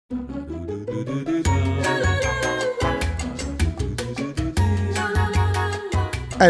Hey,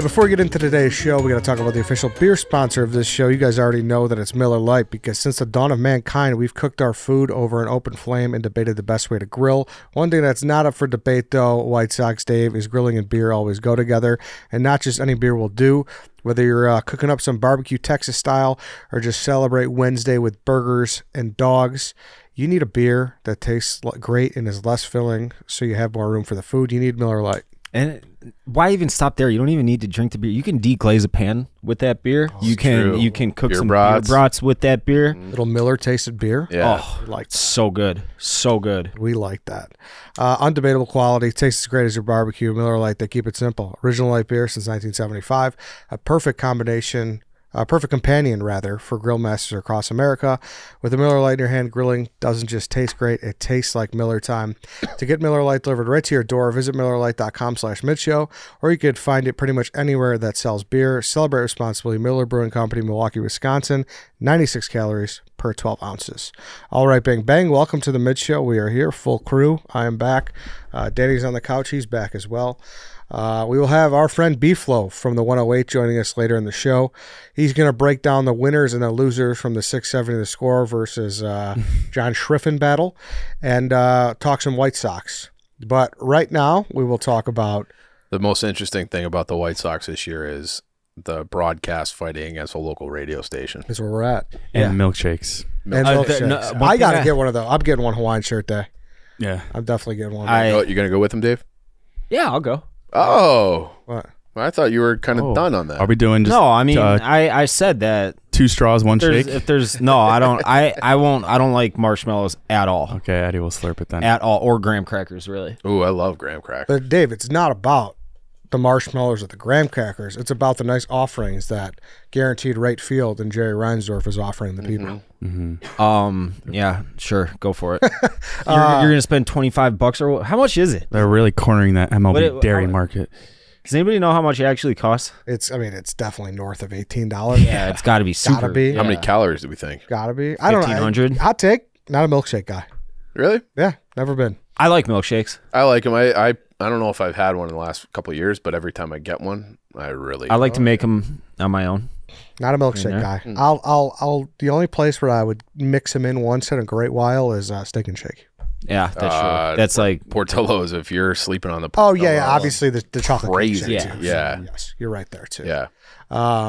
before we get into today's show, we got to talk about the official beer sponsor of this show. You guys already know that it's Miller Lite, because since the dawn of mankind, we've cooked our food over an open flame and debated the best way to grill. One thing that's not up for debate, though, White Sox Dave, is grilling and beer always go together, and not just any beer will do. Whether you're cooking up some barbecue Texas style or just celebrate Wednesday with burgers and dogs, you need a beer that tastes great and is less filling, so you have more room for the food. You need Miller Lite. And why even stop there? You don't even need to drink the beer. You can deglaze a pan with that beer. You can cook some beer brats with that beer. Little Miller tasted beer. Yeah. Oh, like so good. So good. We like that. Undebatable quality. Tastes as great as your barbecue. Miller Lite, they keep it simple. Original light beer since 1975. A perfect combination. A perfect companion, rather, for grill masters across America. With the Miller Lite in your hand, grilling doesn't just taste great, it tastes like Miller time. To get Miller Lite delivered right to your door, visit MillerLite.com/midshow, or you could find it pretty much anywhere that sells beer. Celebrate responsibly. Miller Brewing Company, Milwaukee, Wisconsin. 96 calories per 12 ounces. All right, bang, bang. Welcome to the Mid Show. We are here, full crew. I am back. Danny's on the couch. He's back as well. We will have our friend B-Flow from the 108 joining us later in the show. He's going to break down the winners and the losers from the 670 The Score versus John Schriffen battle and talk some White Sox. But right now, we will talk about... The most interesting thing about the White Sox this year is the broadcast fighting against a local radio station. That's where we're at. And milkshakes. And milkshakes. I got to get one of those. I'm getting one Hawaiian shirt day. Yeah. I'm definitely getting one. You're going to go with him, Dave? Yeah, I'll go. Oh, what? Well, I thought you were kind of done on that. Are we doing just no? I mean, I said that 2 straws, 1 shake. If there's no, I don't. I won't. I don't like marshmallows at all. Okay, Eddie will slurp it then. At all, or graham crackers, really. Ooh, I love graham crackers. But Dave, it's not about the marshmallows or the graham crackers. It's about the nice offerings that Guaranteed Rate Field and Jerry Reinsdorf is offering the people. Yeah, sure, go for it. You're gonna spend $25 or how much is it? They're really cornering that MLB dairy market. Does anybody know how much it actually costs? It's definitely north of $18. Yeah, it's got to be super. Gotta be. How many calories do we think? Gotta be. I don't know. 1,500. Hot take. Not a milkshake guy. Really? Yeah, never been. I like milkshakes. I like them. I don't know if I've had one in the last couple of years, but every time I get one, I like to make them on my own. Not a milkshake guy. I'll. The only place where I would mix them in once in a great while is Steak and Shake. Yeah, that's true. That's like Portillo's. If you're sleeping on the yeah, obviously the chocolate crazy. Yeah. Yes, you're right there too. Yeah,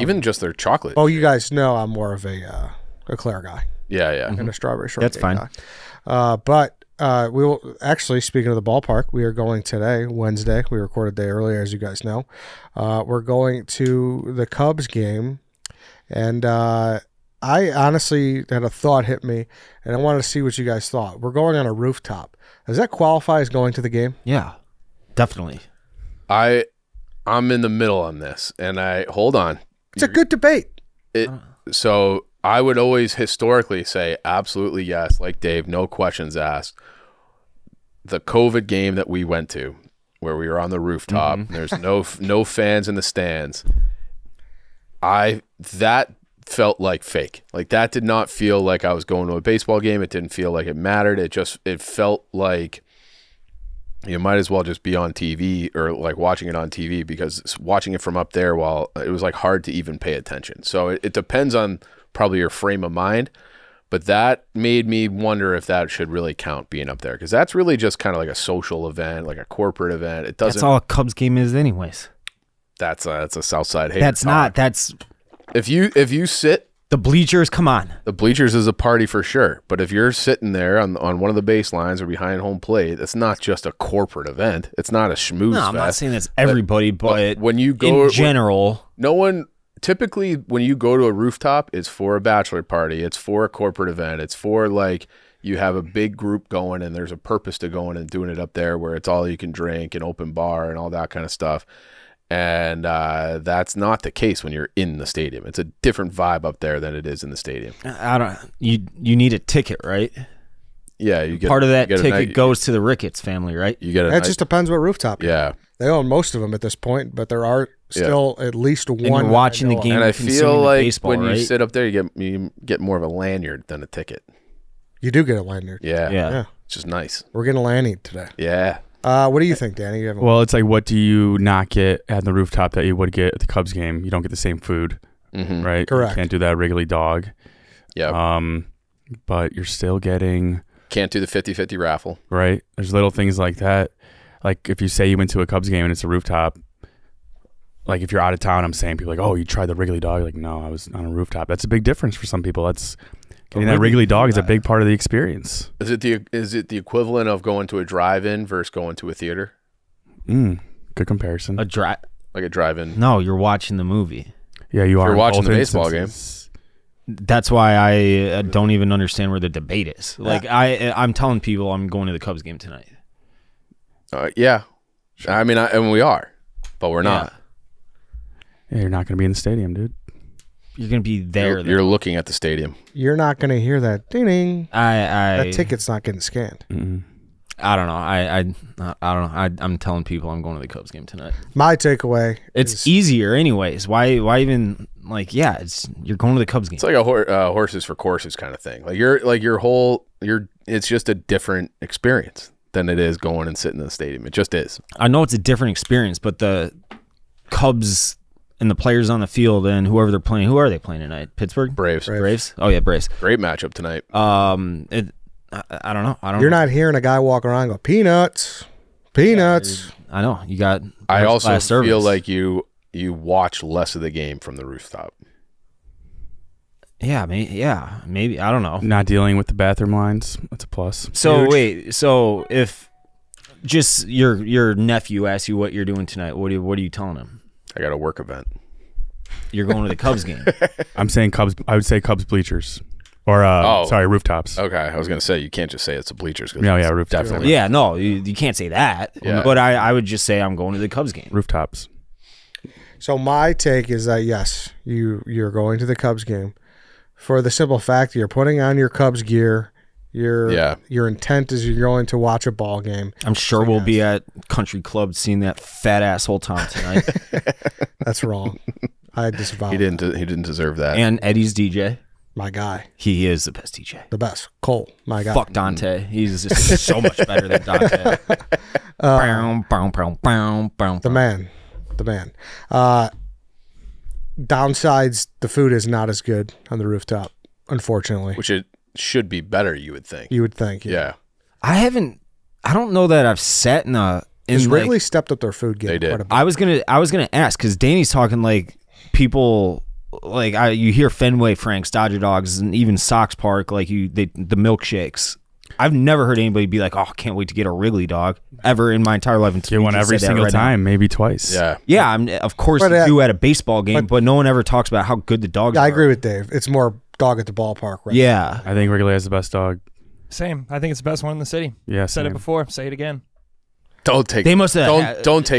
even just their chocolate. Oh, you guys know I'm more of a Eclair guy. Yeah. And a strawberry shortcake. That's fine. Guy. But we will actually, speaking of the ballpark, we are going today, Wednesday. We recorded a day earlier, as you guys know. We're going to the Cubs game, and I honestly had a thought hit me, and I wanted to see what you guys thought. We're going on a rooftop. Does that qualify as going to the game? Yeah, definitely. I'm in the middle on this, and hold on. It's a good debate. So I would always historically say absolutely yes, like Dave, no questions asked. The COVID game that we went to, where we were on the rooftop, there's no fans in the stands. That felt like fake. Like that did not feel like I was going to a baseball game. It didn't feel like it mattered. It felt like you might as well just be on TV or like watching it on TV, because watching it from up there, while it was like hard to even pay attention. So it depends on probably your frame of mind, but that made me wonder if that should really count being up there, because that's really just kind of like a social event, like a corporate event. It doesn't. That's all a Cubs game is, anyways. That's a Southside hater. That's not. That's if you sit. The bleachers, come on. The bleachers is a party for sure. But if you're sitting there on one of the baselines or behind home plate, it's not just a corporate event. It's not a schmooze fest. No, I'm not saying it's everybody, but when you go in general, no one typically when you go to a rooftop, it's for a bachelor party, it's for a corporate event, it's for like you have a big group going and there's a purpose to going and doing it up there where it's all you can drink and open bar and all that kind of stuff. And that's not the case when you're in the stadium. It's a different vibe up there than it is in the stadium. You need a ticket, right? Yeah, you get part of that ticket goes to the Ricketts family, right? You get it just depends what rooftop. Yeah, they own most of them at this point, but there are still at least one. And you're watching the game, and I feel like baseball, when right? you sit up there, you get more of a lanyard than a ticket. You do get a lanyard. Yeah. It's just nice. We're getting a lanyard today. Yeah. What do you think, Danny? Well, it's like, what do you not get at the rooftop that you would get at the Cubs game? You don't get the same food, right? Correct. You can't do that Wrigley dog. Yeah. But you're still getting... Can't do the 50-50 raffle. Right? There's little things like that. Like, if you say you went to a Cubs game and it's a rooftop, like, if you're out of town, I'm saying people are like, oh, you tried the Wrigley dog? Like, no, I was on a rooftop. That's a big difference for some people. That's... Getting that Wrigley dog is a big part of the experience. Is it the equivalent of going to a drive-in versus going to a theater? Good comparison. Like a drive-in. No, you're watching the movie. Yeah, you are. You're watching the baseball game. That's why I don't even understand where the debate is. Like I'm telling people I'm going to the Cubs game tonight. Yeah, I mean, and we are, but we're not. Yeah, you're not going to be in the stadium, dude. You're going to be there. You're looking at the stadium. You're not going to hear that ding. That ticket's not getting scanned. I don't know. I don't know. I'm telling people I'm going to the Cubs game tonight. My takeaway. It's easier, anyways. Why even like? Yeah, you're going to the Cubs game. It's like a horses for courses kind of thing. It's just a different experience than it is going and sitting in the stadium. It just is. I know it's a different experience, but the Cubs and the players on the field and whoever they're playing. Who are they playing tonight? Pittsburgh? Braves. Oh, yeah, Braves. Great matchup tonight. I don't know. You're not hearing a guy walk around and go, peanuts. Yeah, I know. You got... I also feel like you watch less of the game from the rooftop. Yeah, maybe. I don't know. Not dealing with the bathroom lines. That's a plus. So, Huge. wait. So, if just your nephew asks you what you're doing tonight, what are you telling him? I got a work event. You're going to the Cubs game. I'm saying Cubs. I would say Cubs bleachers, or sorry, rooftops. Okay, I was gonna say you can't just say it's the bleachers. Yeah, rooftops. Definitely. Yeah, no, you can't say that. Yeah. But I would just say I'm going to the Cubs game. Rooftops. So my take is that yes, you're going to the Cubs game for the simple fact that you're putting on your Cubs gear. Your intent is you're going to watch a ball game. I'm sure we'll be at Country Club seeing that fat asshole Tom tonight. That's wrong. I disavow. He didn't deserve that. And Eddie's DJ. My guy. He is the best DJ. The best. Cole, my guy. Fuck Dante. He's just so much better than Dante. The man. Downsides, the food is not as good on the rooftop, unfortunately. Which it should be better, you would think. You would think. Yeah. I don't know that I've sat in Wrigley stepped up their food game. They did. Quite a bit. I was gonna ask because Danny's talking like people like you hear Fenway Franks, Dodger Dogs, and even Sox Park like the milkshakes. I've never heard anybody be like, "Oh, I can't wait to get a Wrigley dog" ever in my entire life. Get one every single time, maybe twice. Yeah, yeah. Of course you do at a baseball game, but no one ever talks about how good the dogs are. I agree with Dave. It's more dog at the ballpark, right? Yeah, I think Wrigley has the best dog. Same. I think it's the best one in the city. Yeah, said it before. Say it again. Don't take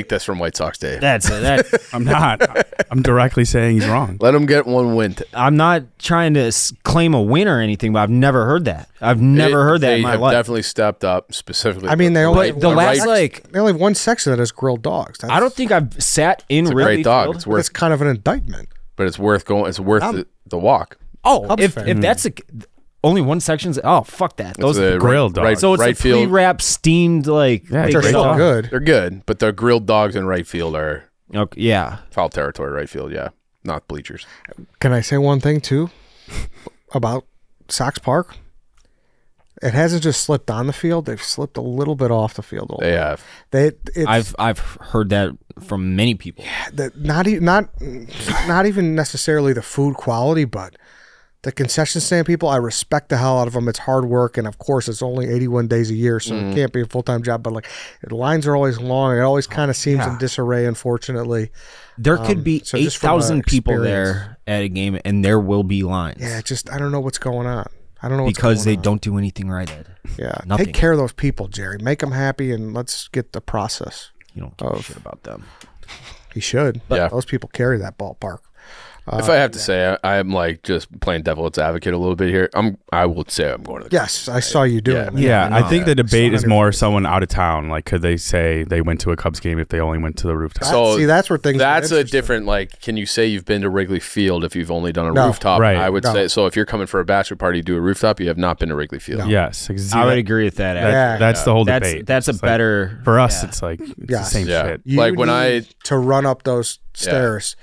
this from White Sox Dave. That's it. I'm not. I'm directly saying he's wrong. Let him get one win. I'm not trying to claim a win or anything, but I've never heard that. I've never heard that in my life. They have definitely stepped up specifically. I mean, they only they only have one section that is grilled dogs. I don't think I've sat in Wrigley great dog. Field. It's kind of an indictment, but it's worth going. It's worth the walk. Oh, if that's only one section's fuck that. Those are grilled dogs. So it's right a pre-wrapped steamed they're still good. They're good, but the grilled dogs in right field are foul territory. Right field, not bleachers. Can I say one thing too about Sox Park? It hasn't just slipped on the field; they've slipped a little bit off the field. They have. I've heard that from many people. Yeah, not even necessarily the food quality, but the concession stand people, I respect the hell out of them. It's hard work, and of course, it's only 81 days a year, so it can't be a full-time job. But like, the lines are always long. It always kind of seems in disarray, unfortunately. There could be 8,000 people there at a game, and there will be lines. Yeah, I don't know what's going on. I don't know what's because going they on. don't do anything right, Ed. Yeah, Nothing. Take care of those people, Jerry. Make them happy, and let's get the process. You don't give a shit about them. He should. But those people carry that ballpark. If I have to say, I'm like just playing devil's advocate a little bit here. I would say I'm going to the Yes, I saw you doing that. Yeah, I think the debate is more 100%. someone out of town. Like, could they say they went to a Cubs game if they only went to the rooftop? So See, that's where things. That's get a interesting. different, like, can you say you've been to Wrigley Field if you've only done a No. rooftop? Right. I would No. say, so if you're coming for a bachelor party, you do a rooftop, you have not been to Wrigley Field. No. Yes, I would agree with that. actually. Yeah. That's the whole debate. That's a It's like, better for us. yeah. It's like it's Yes. the same Yeah. shit. You Like, when I- need to run up those stairs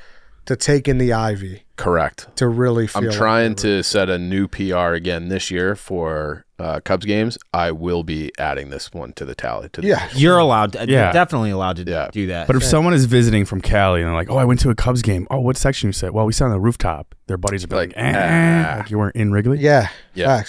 to take in the ivy Correct. to really feel. I'm like trying you're- to set a new PR again this year for Cubs games. I will be adding this one to the tally. To the Yeah. You're allowed. To, Yeah. You're definitely allowed to Yeah. do that. But if someone is visiting from Cali and they're like, "Oh, I went to a Cubs game. Oh, what section you said?" Well, we sat on the rooftop. Their buddies are like, Like, like you weren't in Wrigley." Yeah. Yeah.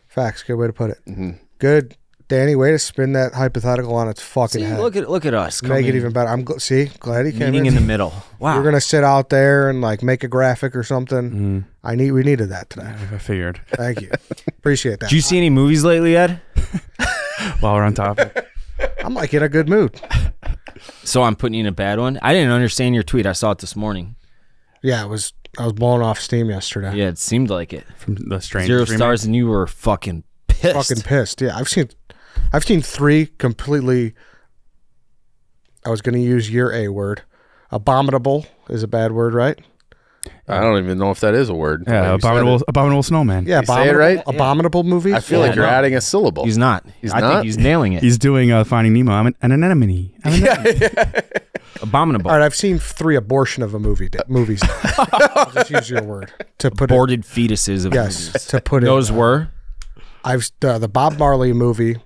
Facts. Good way to put it. Mm-hmm. Good, Danny. Way to spin that hypothetical on its fucking See, head. look at us. Make it coming- even better. See, glad he came meeting in. in the middle. Wow. We're gonna sit out there and like make a graphic or something. Mm, We needed that today. I figured. Thank you. Appreciate that. Did you see any movies lately, Ed? While we're on topic, I'm like in a good mood. So I'm putting you in a bad one. I didn't understand your tweet. I saw it this morning. Yeah, I was blowing off steam yesterday. Yeah, it seemed like it. from the Stranger 0 remake. stars, and you were fucking pissed. Fucking pissed. Yeah, I've seen 3 completely. I was gonna use your A word. Abominable is a bad word, right? I don't even know if that is a word. Yeah, Like you said abominable snowman. Yeah, You say it abominable, right? abominable movie. I feel Yeah, like you're no. adding a syllable. He's not. He's I not? think he's nailing it. He's doing Finding Nemo. I'm an anemone. Abominable. All right, I've seen 3 abortion of a movies. I'll just use your word to put Aborted fetuses of it. Yes, movies. to put it. Those were. I've the Bob Marley movie.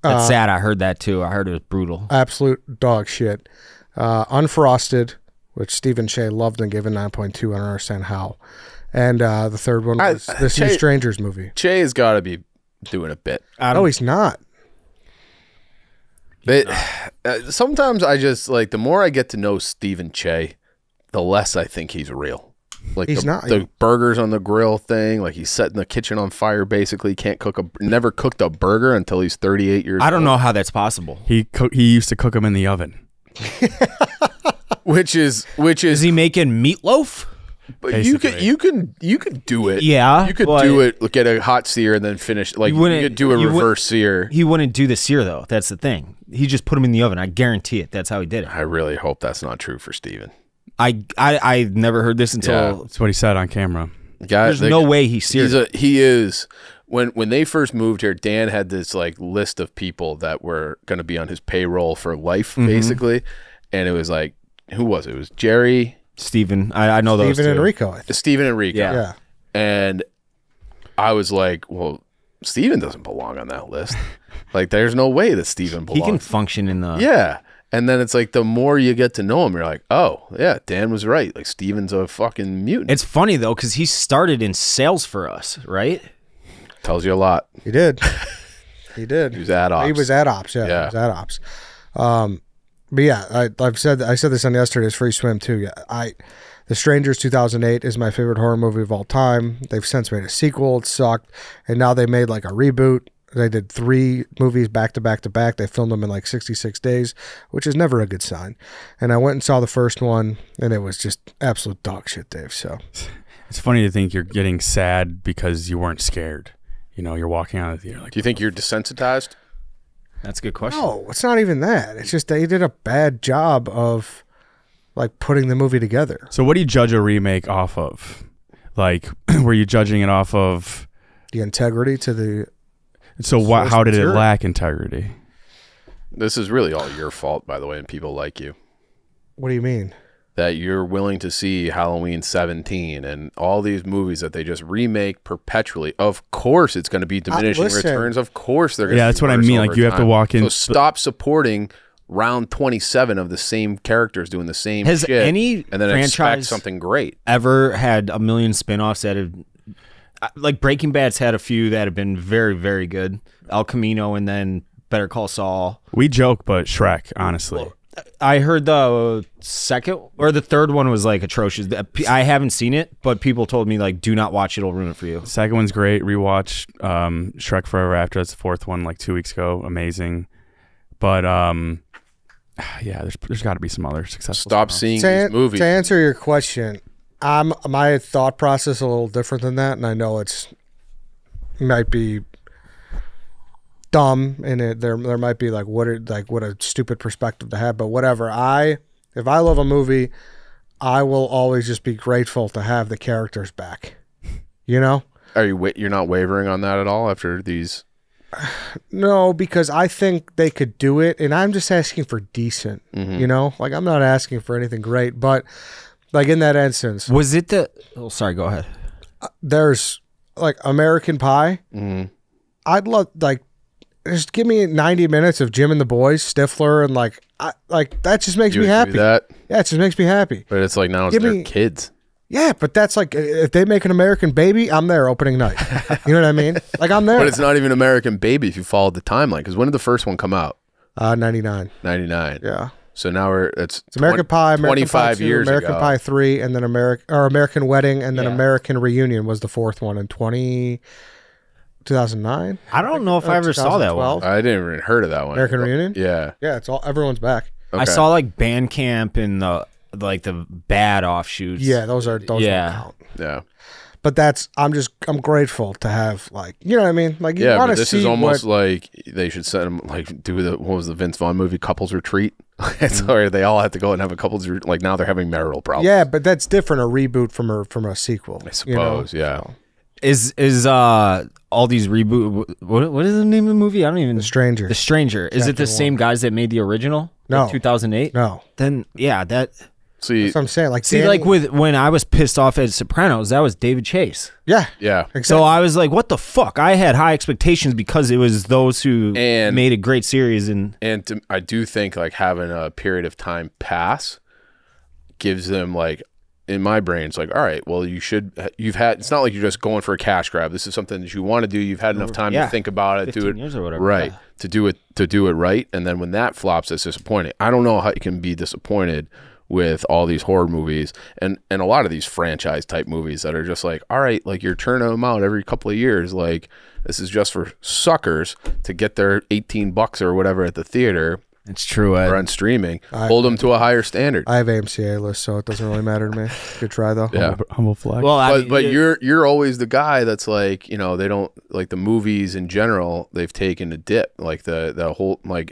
That's sad. I heard that too. I heard it was brutal. Absolute dog shit. Unfrosted, which Stephen Shea loved and gave a 9.2. I don't understand how. And the third one was the Sea Shea- Strangers movie. Che has got to be doing a bit. No, he's not. Sometimes I just like the more I get to know Stephen Che, the less I think he's real. Like He's the, not. the burgers on the grill thing. Like he's setting the kitchen on fire. Basically, can't never cooked a burger until he's 38 years. I don't old. know how that's possible. He used to cook them in the oven. Which is Is he making meatloaf? but you Basically. could do it. Yeah, you could but do it. Get a hot sear and then finish. Like You you wouldn't- could do a you would- reverse sear. He wouldn't do the sear though. That's the thing. He just put them in the oven. I guarantee it. That's how he did it. I really hope that's not true for Steven. I never heard this until. Yeah. That's what he said on camera. Guys, There's no way he seared. He is. When they first moved here, Dan had this like list of people that were going to be on his payroll for life, basically, and it was like, who was it? It was Jerry, Steven. I know those Steven two. Enrico, I think. Steven Enrico. Yeah. Yeah. And I was like, well, Steven doesn't belong on that list. Like, there's no way that Steven He belongs. can function in the. Yeah. And then it's like the more you get to know him, you're like, oh, yeah, Dan was right. Like, Steven's a fucking mutant. It's funny though because he started in sales for us, right? Tells you a lot. He did. He did. He was ad ops. He was at ops. Yeah. Yeah. He was at ops. But yeah, I said this on yesterday's Free Swim too. Yeah, The Strangers 2008 is my favorite horror movie of all time. They've since made a sequel. It sucked, and now they made like a reboot. They did 3 movies back to back to back. They filmed them in like 66 days, which is never a good sign. And I went and saw the first one, and it was just absolute dog shit, Dave. So It's funny to think you're getting sad because you weren't scared. You know, you're walking out of the theater like, Do you think you're desensitized? That's a good question. no, it's not even that. It's just they did a bad job of like putting the movie together. so what do you judge a remake off of? Like, were you judging it off of? The integrity to the So Source how did it material. lack integrity? This is really all your fault, by the way, and people like you. what do you mean? That you're willing to see Halloween 17 and all these movies that they just remake perpetually. Of course, it's going to be diminishing listen. returns. Of course, they're going to. Yeah, that's what I mean. Like, you have to walk in- So stop supporting round 27 of the same characters doing the same Has shit. any and then expect franchise something great. ever had a million spin-offs that have like Breaking Bad's had a few that have been very, very good. El Camino and then Better Call Saul. We joke, but Shrek, honestly. I heard the second or the third one was like atrocious. I haven't seen it, but people told me like do not watch it, it'll ruin it for you. Second one's great. Rewatch Shrek Forever After. That's the 4th one, like 2 weeks ago. Amazing. But Yeah, there's got to be some other successful. Stop spin-offs. seeing To, these movies. to answer your question, my thought process is a little different than that, and I know it might be dumb, and there might be like what a stupid perspective to have, but whatever. If I love a movie, I will always just be grateful to have the characters back. You know? Are you're not wavering on that at all after these? No, because I think they could do it, and I'm just asking for decent. You know, like I'm not asking for anything great, but like in that instance, Was it the? Oh, sorry. Go ahead. there's like American Pie. I'd love like just give me 90 minutes of Jim and the boys, Stifler, and like that just makes You me would happy. do that, Yeah, it just makes me happy. but it's like now it's Give their me- kids. Yeah, but that's like if they make an American Baby, I'm there opening night. You know what I mean? Like I'm there. But it's not even American Baby if you followed the timeline. Because when did the first one come out? 99. 99. Yeah. So now it's American Pie, American 25 Pie 2, years American ago. Pie 3, and then American Wedding, and then Yeah. American Reunion was the fourth one in 2009. I don't know if I ever saw that one. 2012. I didn't even heard of that one. American Reunion? Yeah. Yeah, it's all everyone's back. Okay. I saw like Bandcamp and the bad offshoots. Yeah, those don't count. Yeah. But I'm grateful to have like you know what I mean. Like you Yeah, want but to this see is almost what, like they should send them like do what was the Vince Vaughn movie Couples Retreat? It's where they all have to go and have a couples like now they're having marital problems. yeah, but that's different. A reboot from a sequel. I suppose. Yeah. Is all these reboot? What is the name of the movie? I don't even. The Stranger. The Stranger. Is it the same guys that made the original? No. 2008. No, Then yeah, that. See, that's what I'm saying. Like See, Danny- like when I was pissed off at Sopranos, that was David Chase. yeah, yeah. exactly. So I was like, what the fuck? I had high expectations because it was those who And- made a great series. And I do think like having a period of time pass gives them like in my brain it's like all right, well you've had it's not like you're just going for a cash grab. This is something that you want to do. You've had enough time Yeah. to think about it, do 15 it years or whatever. right, Yeah. to do it right. And then when that flops, it's disappointing. I don't know how you can be disappointed with all these horror movies and a lot of these franchise type movies that are just like, all right, like you're turning them out every couple of years. Like this is just for suckers to get their $18 or whatever at the theater It's true. or on streaming. Hold them to a higher standard. I have AMC list, so it doesn't really matter to me. Good try though. Yeah. Humble flag. Well, I But mean, you're always the guy that's like, you know, they don't like the movies in general. They've taken a dip, like the whole like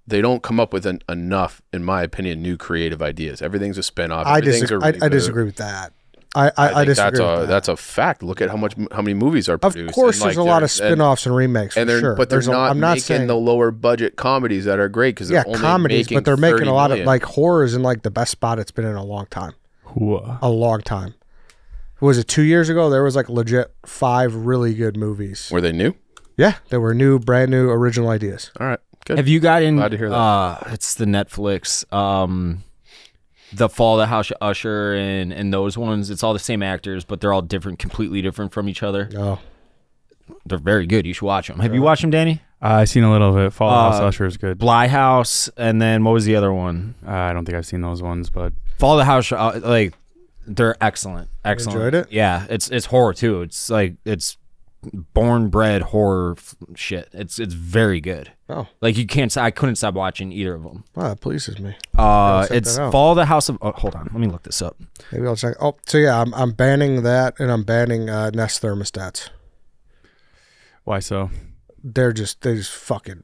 they don't come up with enough, in my opinion, new creative ideas. Everything's a spinoff. I Everything's a disagree. I reboot. disagree with that. I think disagree with that. that's a fact. Look at how many movies are Of produced. course, and, there's like, a lot of they're- and- spin-offs and remakes, for and they're sure. but they're not I'm not making saying the lower budget comedies that are great because yeah, they're only comedies, making but they're making 30 a lot million. of like horrors in like the best spot it's been in a long time. Whoa. A long time. Was it 2 years ago? There was like legit 5 really good movies. Were they new? Yeah, they were brand new, original ideas. All right, good. have you gotten? Glad to hear that. It's the Netflix. The Fall of the House of Usher and those ones. It's all the same actors, but they're all different, completely different from each other. Oh, They're very good. You should watch them. Have you watched them, Danny? I seen a little of it. Fall House Usher is good. Bly House, and then what was the other one? I don't think I've seen those ones, but Fall of the House. Like they're excellent. Excellent. enjoyed it? Yeah, it's horror too. It's like it's born bred horror shit. It's very good. oh, Like you can't. I couldn't stop watching either of them. wow, that pleases me. check It's that out. Fall of the House of. Oh, hold on, let me look this up. Maybe I'll check. Oh, so yeah, I'm banning that, and I'm banning Nest thermostats. why so? They just fucking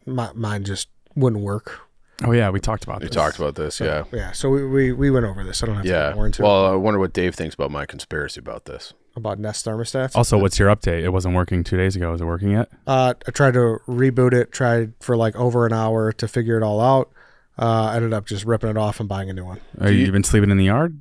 mine just wouldn't work. Oh yeah, we talked about We this. talked about this. Yeah. Yeah, so we went over this. I don't have to Yeah. go more into Well, I wonder what Dave thinks about my conspiracy about this. about Nest thermostats. Also, what's your update? It wasn't working 2 days ago. Is it working yet? I tried to reboot it, tried for like over an hour to figure it all out. Ended up just ripping it off and buying a new one. Are you been sleeping in the yard?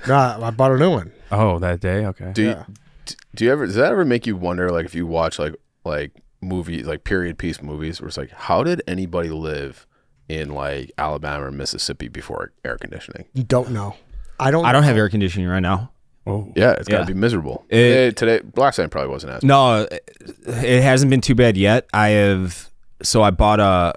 No, I bought a new one. Oh, that day. Okay. Do you ever does that ever make you wonder like if you watch like movies like period piece movies where it's like how did anybody live in like Alabama or Mississippi before air conditioning? Don't know. I don't I don't have air conditioning right now. Oh. Yeah, it's got to Yeah. be miserable. It- Today last night probably wasn't as No, it hasn't been too bad yet. I bought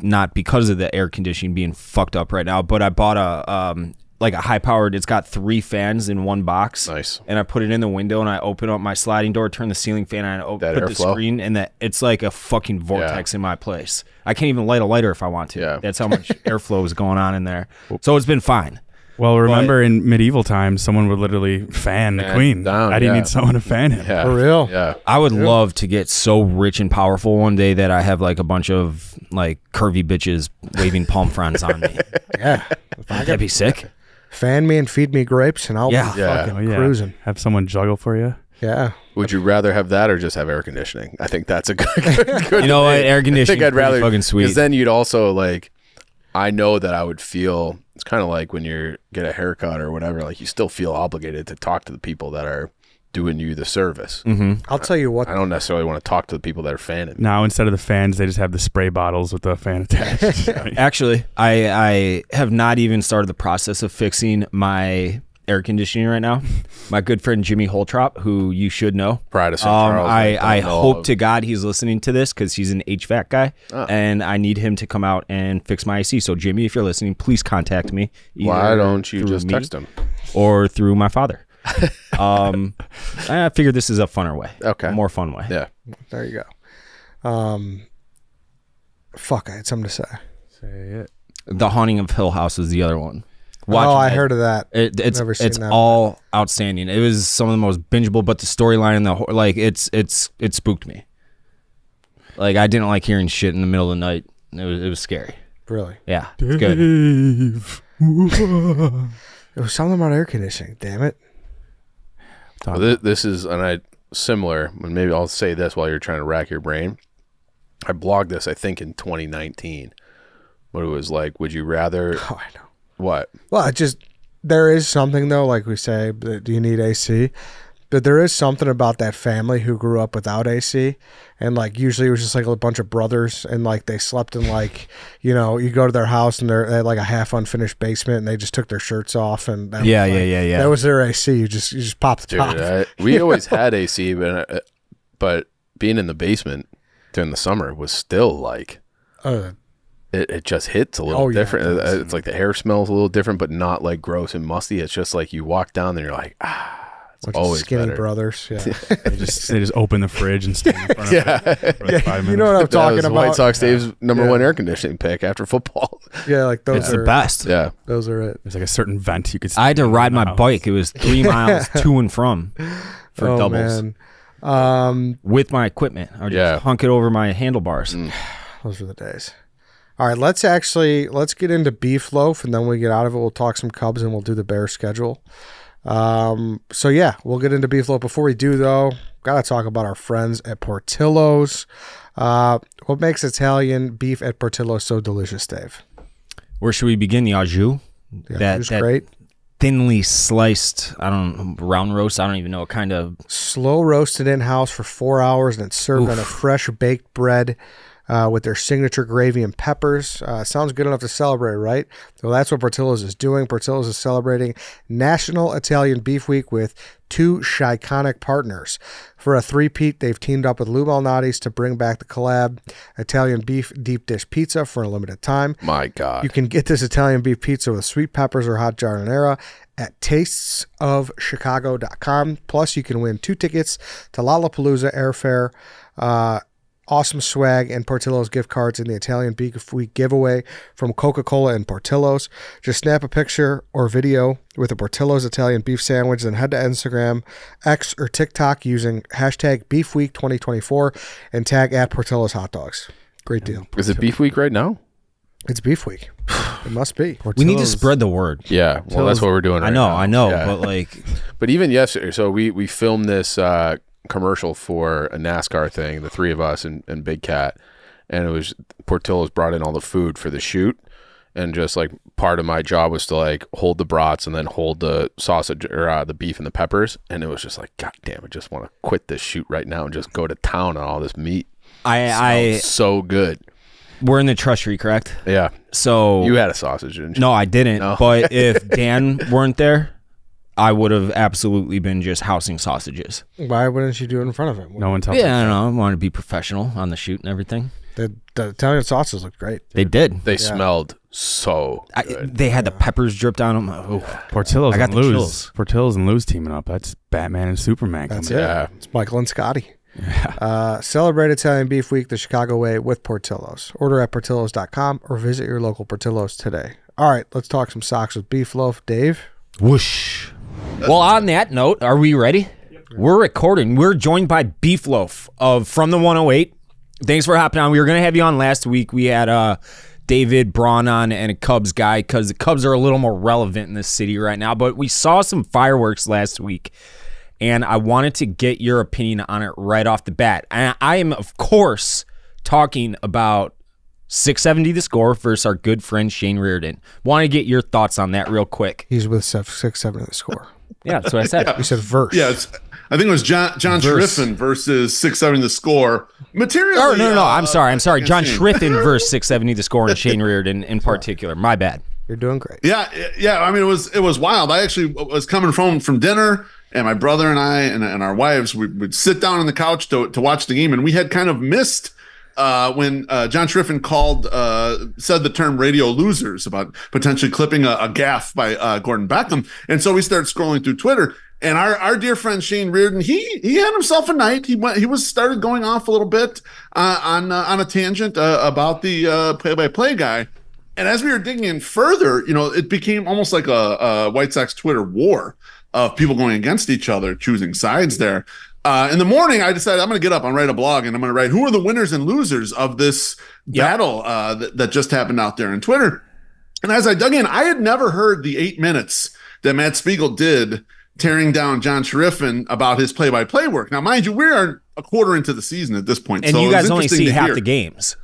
not because of the air conditioning being fucked up right now, but I bought a like a high powered. It's got 3 fans in one box. Nice. And I put it in the window and I open up my sliding door, turn the ceiling fan on, and That put the airflow? screen, and it's like a fucking vortex in my place. I can't even light a lighter if I want to. Yeah. That's how much airflow is going on in there. So it's been fine. Well, remember in medieval times, someone would literally fan the Fan queen. down, How do you yeah. need someone to fan him? Yeah. For real. Yeah. I would love to get so rich and powerful one day that I have like a bunch of like curvy bitches waving palm fronds on me. Yeah. That'd be sick. Fan me and feed me grapes, and I'll Yeah. be Yeah. fucking Oh, yeah. cruising. Have someone juggle for you. Yeah. Would you rather have that or just have air conditioning? I think that's a good You know what? debate. Air I conditioning think I'd rather fucking sweet. because then you'd also like. I know that I would feel it's kind of like when you get a haircut or whatever. Like you still feel obligated to talk to the people that are doing you the service. I'll tell you what. I don't necessarily want to talk to the people that are fanning. Now, instead of the fans, they just have the spray bottles with the fan attached. Actually, I have not even started the process of fixing my air conditioning right now. My good friend Jimmy Holtrop, who you should know. Pride of St. Charles. I don't know hope of- to God he's listening to this because he's an HVAC guy, and I need him to come out and fix my AC. So Jimmy, if you're listening, please contact me. Why either don't you through just me text him? or through my father? I figured this is a funner way. Okay. A more fun way. Yeah. There you go. Fuck, I had something to say. Say it. The Haunting of Hill House is the other one. Watching I it, heard of that. It's Never seen it's that. all outstanding. It was some of the most bingeable, but the storyline and it spooked me. Like I didn't like hearing shit in the middle of the night. It was scary. Really. Yeah, it's good. Dave. It was something about air conditioning. Damn it. Well, this is similar. And maybe I'll say this while you're trying to rack your brain. I blogged this, I think, in 2019. But it was like, would you rather Oh, I know. what? Well, there is something though, like we say, do you need AC? But there is something about that family who grew up without AC, and like usually it was just like a bunch of brothers, and like they slept in like, you go to their house and they had like a half unfinished basement, and they just took their shirts off, and that Yeah, was like- yeah. That was their AC. You just pop the Dude, top. we always had AC, but being in the basement during the summer was still like it just hits a little Oh, yeah, different. it does. It's like the air smells a little different, but not like gross and musty. It's just like you walk down and you're like, it's Bunch of always skinny better. brothers. Yeah. They just open the fridge and stand in front of it for like 5 minutes. You know what I'm That talking was about? White Sox Dave's number Yeah. one air conditioning pick after football. Yeah, like those It's are the best. Yeah. Those are it. There's like a certain vent you could. I had to stand ride in the my house. bike. It was 3 miles to and from for Oh, doubles man. with my equipment. I would Yeah. just hunk it over my handlebars. Those were the days. All right, let's get into beef loaf, and then when we get out of it, we'll talk some Cubs and we'll do the Bears schedule. So yeah, we'll get into beef loaf. Before we do though, gotta talk about our friends at Portillo's. What makes Italian beef at Portillo's so delicious, Dave? Where should we begin? The au jus? Yeah, it's great. Thinly sliced, round roast. I don't even know what kind of. Slow roasted in house for 4 hours, and it's served on a fresh baked bread. With their signature gravy and peppers. Sounds good enough to celebrate, right? Well, that's what Portillo's is doing. Portillo's is celebrating National Italian Beef Week with 2 Shyconic partners. For a three-peat, they've teamed up with Lou Malnati's to bring back the collab Italian beef deep dish pizza for a limited time. My God. You can get this Italian beef pizza with sweet peppers or hot giardiniera at tastesofchicago.com. Plus, you can win 2 tickets to Lollapalooza airfare, awesome swag, and Portillo's gift cards in the Italian Beef Week giveaway from Coca-Cola and Portillo's. Just snap a picture or video with a Portillo's Italian beef sandwich, then head to Instagram, X, or TikTok using hashtag BeefWeek2024 and tag at Portillo's Hot Dogs. Great deal. Is it beef week right now? It's Beef Week. It must be. We need to spread the word. Yeah. Well, that's what we're doing right now. I know, Yeah. but like, But even yesterday, so we filmed this commercial for a NASCAR thing, the 3 of us and Big Cat, and it was Portillo's brought in all the food for the shoot, and just like part of my job was to like hold the brats and then hold the sausage or the beef and the peppers, and it was just like, God damn, I just want to quit this shoot right now and just go to town on all this meat. I So good. we're in the trussery, correct? Yeah. So You had a sausage, didn't you? no, I didn't. No. But if Dan weren't there, I would have absolutely been just housing sausages. Why wouldn't you do it in front of him? No one tells Yeah, I don't know. I wanted to be professional on the shoot and everything. The Italian sauces look great. They did. They smelled so good. They had the peppers drip down them. Oh, Portillo's I got and the Luz. chills. Portillo's and Luz teaming up. That's Batman and Superman. That's coming. it. Yeah. It's Michael and Scotty. Celebrate Italian Beef Week the Chicago way with Portillo's. Order at portillos.com or visit your local Portillo's today. All right, let's talk some socks with Beef Loaf. Dave? whoosh. Well, on that note, are we ready? We're recording. We're joined by Beef Loaf of From the 108. Thanks for hopping on. We were going to have you on last week. We had David Braun on and a Cubs guy because the Cubs are a little more relevant in this city right now. But we saw some fireworks last week, and I wanted to get your opinion on it right off the bat. And I am, of course, talking about 670 The Score versus our good friend Shane Reardon. Want to get your thoughts on that real quick. He's with 6-7 The Score. Yeah, that's what I said. You said verse. Yeah, I think it was John Schriffen versus 670 The Score. Materially. Oh, no. I'm sorry. John Shane. Schriffen versus 670 The Score and Shane Reardon in particular. My bad. You're doing great. Yeah. I mean, it was wild. I actually was coming from dinner, and my brother and I and our wives would sit down on the couch to watch the game, and we had kind of missed when John Schriffen said the term radio losers about potentially clipping a gaffe by Gordon Beckham. And so we started scrolling through Twitter, and our dear friend Shane Reardon, he had himself a night. He started going off a little bit on a tangent about the play-by-play guy. And as we were digging in further, it became almost like a White Sox Twitter war of people going against each other, choosing sides there. In the morning, I decided I'm going to get up and write a blog, and I'm going to write who are the winners and losers of this battle that just happened out there on Twitter. And as I dug in, I had never heard the 8 minutes that Matt Spiegel did tearing down John Schriffen about his play-by-play work. Now, mind you, we are a quarter into the season at this point. And so you guys only interesting see to half hear. the games.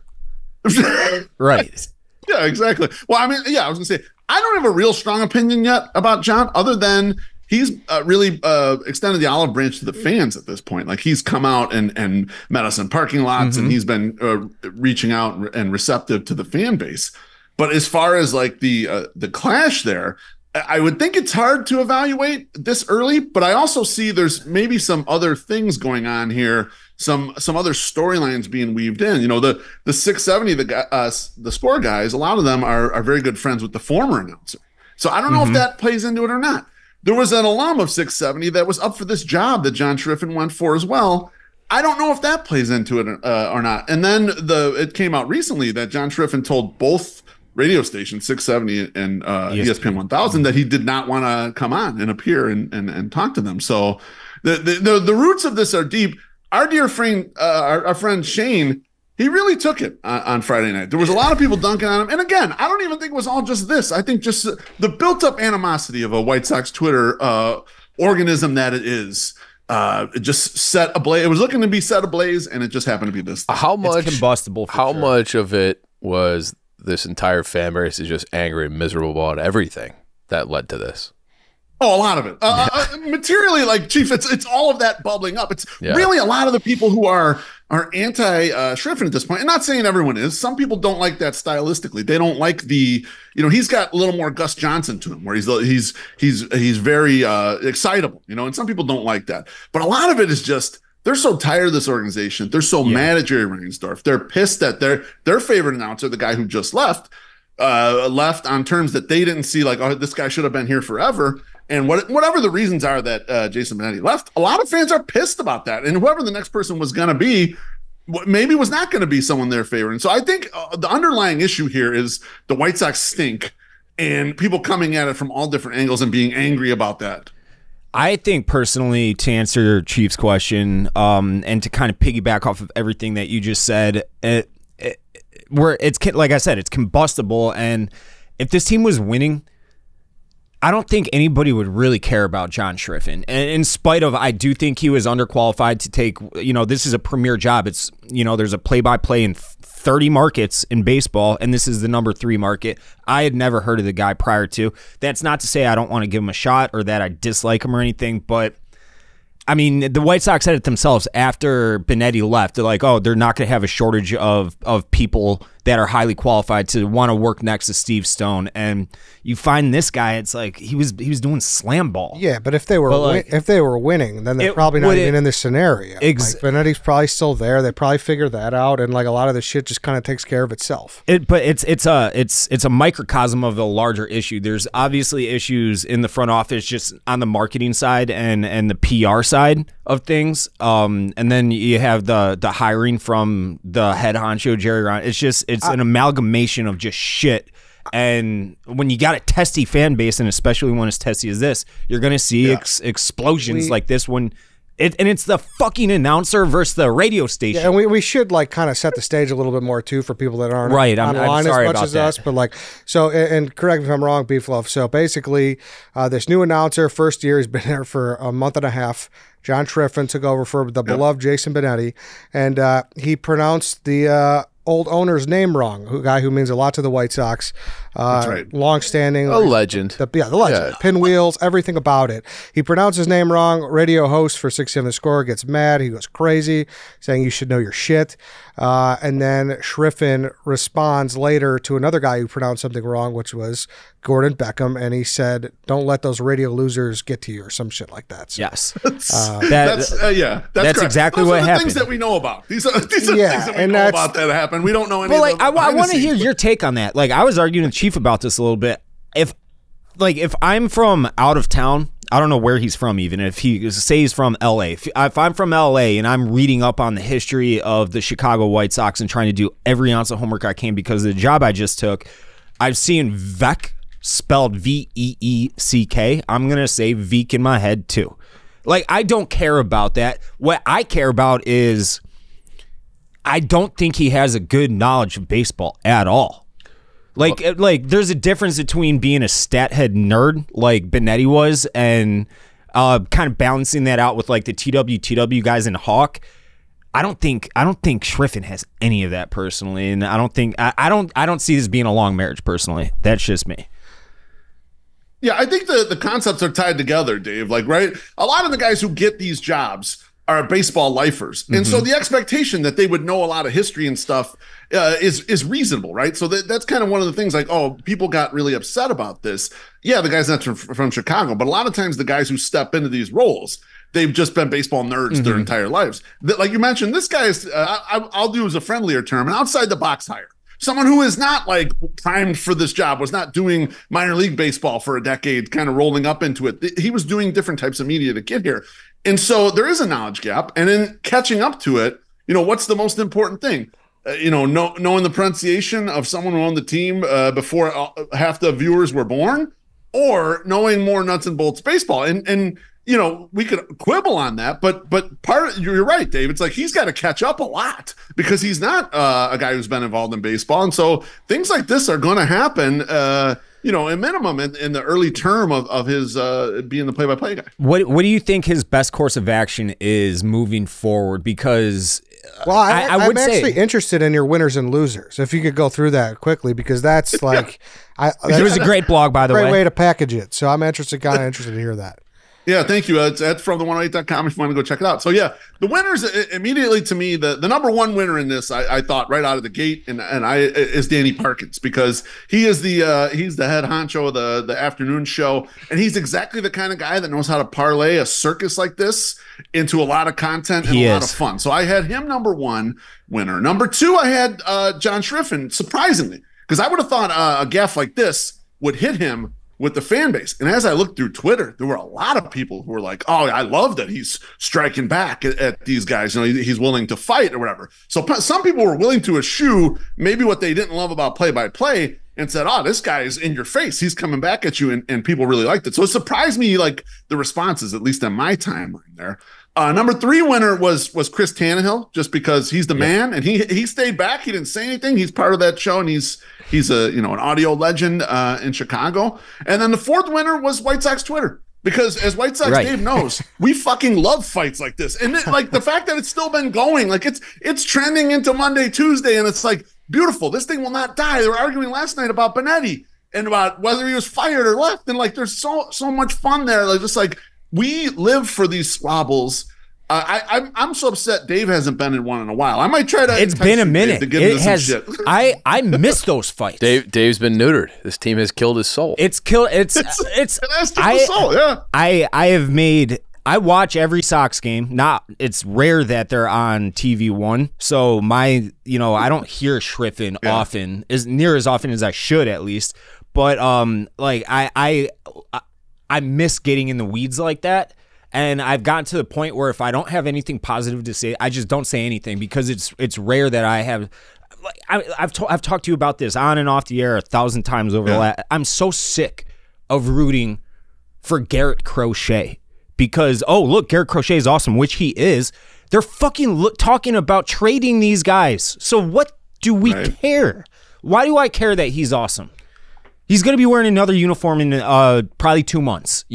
Right. Yeah, exactly. Well, I mean, I was going to say, I don't have a real strong opinion yet about John, other than he's really extended the olive branch to the fans at this point. Like, he's come out and met us in parking lots, and he's been reaching out and receptive to the fan base. But as far as like the clash there, I would think it's hard to evaluate this early, but I also see there's maybe some other things going on here, some other storylines being weaved in. The 670, the Score guys, a lot of them are very good friends with the former announcer. So I don't know if that plays into it or not. There was an alum of 670 that was up for this job that John Schriffen went for as well. I don't know if that plays into it or not. And then it came out recently that John Schriffen told both radio stations, 670 and ESPN 1000, that he did not want to come on and appear and talk to them. So the roots of this are deep. Our dear friend, our friend Shane, he really took it on Friday night. There was a lot of people dunking on him. And again, I don't even think it was all just this. I think just the built-up animosity of a White Sox Twitter organism that it is. It just set ablaze. It was looking to be set ablaze, and it just happened to be this thing. How much It's combustible for How sure. much of it was this entire fan base is just angry and miserable about everything that led to this? Oh, a lot of it. Materially, like, Chief, it's all of that bubbling up. It's really a lot of the people who are anti-Schriffen at this point. And not saying everyone is. Some people don't like that stylistically. They don't like he's got a little more Gus Johnson to him, where he's very excitable, and some people don't like that. But a lot of it is just, they're so tired of this organization. They're so mad at Jerry Reinsdorf. They're pissed that their favorite announcer, the guy who just left on terms that they didn't see, like, oh, this guy should have been here forever. And whatever the reasons are that Jason Benetti left, a lot of fans are pissed about that. And whoever the next person was going to be, maybe was not going to be someone they're favoring. So I think the underlying issue here is the White Sox stink, and people coming at it from all different angles and being angry about that. I think personally, to answer your Chief's question, and to kind of piggyback off of everything that you just said, like I said, it's combustible. And if this team was winning, I don't think anybody would really care about John Schriffen. And in spite of, I do think he was underqualified to take, this is a premier job. It's, there's a play-by-play in 30 markets in baseball, and this is the number 3 market. I had never heard of the guy prior to. That's not to say I don't want to give him a shot or that I dislike him or anything, but I mean, the White Sox said it themselves after Benetti left. They're like, oh, they're not going to have a shortage of people that are highly qualified to want to work next to Steve Stone. And you find this guy, it's like he was doing slam ball. Yeah, but if they were winning, then they're probably not even in this scenario. Like Benetti's probably still there. They probably figured that out, and like a lot of the shit just kind of takes care of itself. But it's a microcosm of the larger issue. There's obviously issues in the front office, just on the marketing side and the PR side of things. And then you have the hiring from the head honcho Jerry Ron. It's an amalgamation of just shit. And when you got a testy fan base, and especially when as testy as this, you're going to see explosions like this one. And it's the fucking announcer versus the radio station. Yeah, and we should like kind of set the stage a little bit more too for people that aren't online as much as us. But like, so, and correct me if I'm wrong, Beef Love. So basically, this new announcer, first year, he's been there for a month and a half. John Triffin took over for the beloved Jason Benetti, and he pronounced the old owner's name wrong. A guy who means a lot to the White Sox. That's right. Long-standing. A legend. The legend. Yeah. Pinwheels, everything about it. He pronounced his name wrong. Radio host for 60 on the Score gets mad. He goes crazy, saying you should know your shit. And then Schriffen responds later to another guy who pronounced something wrong, which was Gordon Beckham, and he said, "Don't let those radio losers get to you," or some shit like that. So, yes, that's exactly those what are the happened. Things that we know about. These are things that we know about that happened. We don't know any. But I want to hear your take on that. Like, I was arguing with Chief about this a little bit. If I'm from out of town, I don't know where he's from even. If he say he's from L.A. If I'm from L.A. and I'm reading up on the history of the Chicago White Sox and trying to do every ounce of homework I can because of the job I just took, I've seen Veeck spelled Veeck. I'm going to say Veek in my head too. Like, I don't care about that. What I care about is I don't think he has a good knowledge of baseball at all. Like there's a difference between being a stat head nerd like Benetti was and kind of balancing that out with like the TW guys in Hawk. I don't think Schriffen has any of that personally, and I don't see this being a long marriage personally. That's just me. Yeah, I think the concepts are tied together, Dave. Like, right, a lot of the guys who get these jobs are baseball lifers, and so the expectation that they would know a lot of history and stuff is reasonable, right? So that's kind of one of the things. Like, oh, people got really upset about this. Yeah, the guy's not from Chicago, but a lot of times the guys who step into these roles, they've just been baseball nerds their entire lives. Like you mentioned, this guy is I'll do as a friendlier term, an outside the box hire. Someone who is not like primed for this job, was not doing minor league baseball for a decade, kind of rolling up into it. He was doing different types of media to get here. And so there is a knowledge gap. And in catching up to it, what's the most important thing? Knowing the pronunciation of someone who owned the team before half the viewers were born, or knowing more nuts and bolts baseball. And we could quibble on that, but you're right, Dave. It's like he's got to catch up a lot because he's not a guy who's been involved in baseball. And so things like this are going to happen, a minimum in the early term of his being the play-by-play guy. What do you think his best course of action is moving forward? Because I'm actually interested in your winners and losers. If you could go through that quickly, because that's like, it was a great blog, by the way. Great way to package it. So I'm interested to hear that. Yeah, thank you. It's from the108.com if you want to go check it out. So yeah, the winners immediately to me, the number one winner in this, I thought right out of the gate, is Danny Parkins, because he is he's the head honcho of the afternoon show, and he's exactly the kind of guy that knows how to parlay a circus like this into a lot of content and a lot of fun. So I had him number one winner. Number two, I had John Schriffen, surprisingly, because I would have thought a gaffe like this would hit him with the fan base. And as I looked through Twitter, there were a lot of people who were like, oh, I love that he's striking back at these guys. He's willing to fight or whatever. So some people were willing to eschew maybe what they didn't love about play-by-play and said, oh, this guy's in your face. He's coming back at you. And people really liked it. So it surprised me, like the responses, at least on my timeline there. Number three winner was Chris Tannehill, just because he's the man, and he stayed back. He didn't say anything. He's part of that show, and he's an audio legend in Chicago. And then the fourth winner was White Sox Twitter, because as White Sox Dave knows, we fucking love fights like this. And like the fact that it's still been going, like it's trending into Monday, Tuesday, and it's like beautiful. This thing will not die. They were arguing last night about Benetti and about whether he was fired or left, and like there's so much fun there. Like just like we live for these squabbles. I'm so upset Dave hasn't been in one in a while. I might try to. It's been a Dave minute. to give him It some has. shit. I miss those fights. Dave's been neutered. This team has killed his soul. It's killed. It's. It has to the soul. Yeah. I have made. I watch every Sox game. It's rare that they're on TV1. So I don't hear Schriffen often, as near as often as I should at least. But like I miss getting in the weeds like that. And I've gotten to the point where if I don't have anything positive to say, I just don't say anything because it's rare that I have. Like I've talked to you about this on and off the air 1,000 times over the last. I'm so sick of rooting for Garrett Crochet because look, Garrett Crochet is awesome, which he is. They're fucking talking about trading these guys. So what do we care? Why do I care that he's awesome? He's gonna be wearing another uniform in probably 2 months.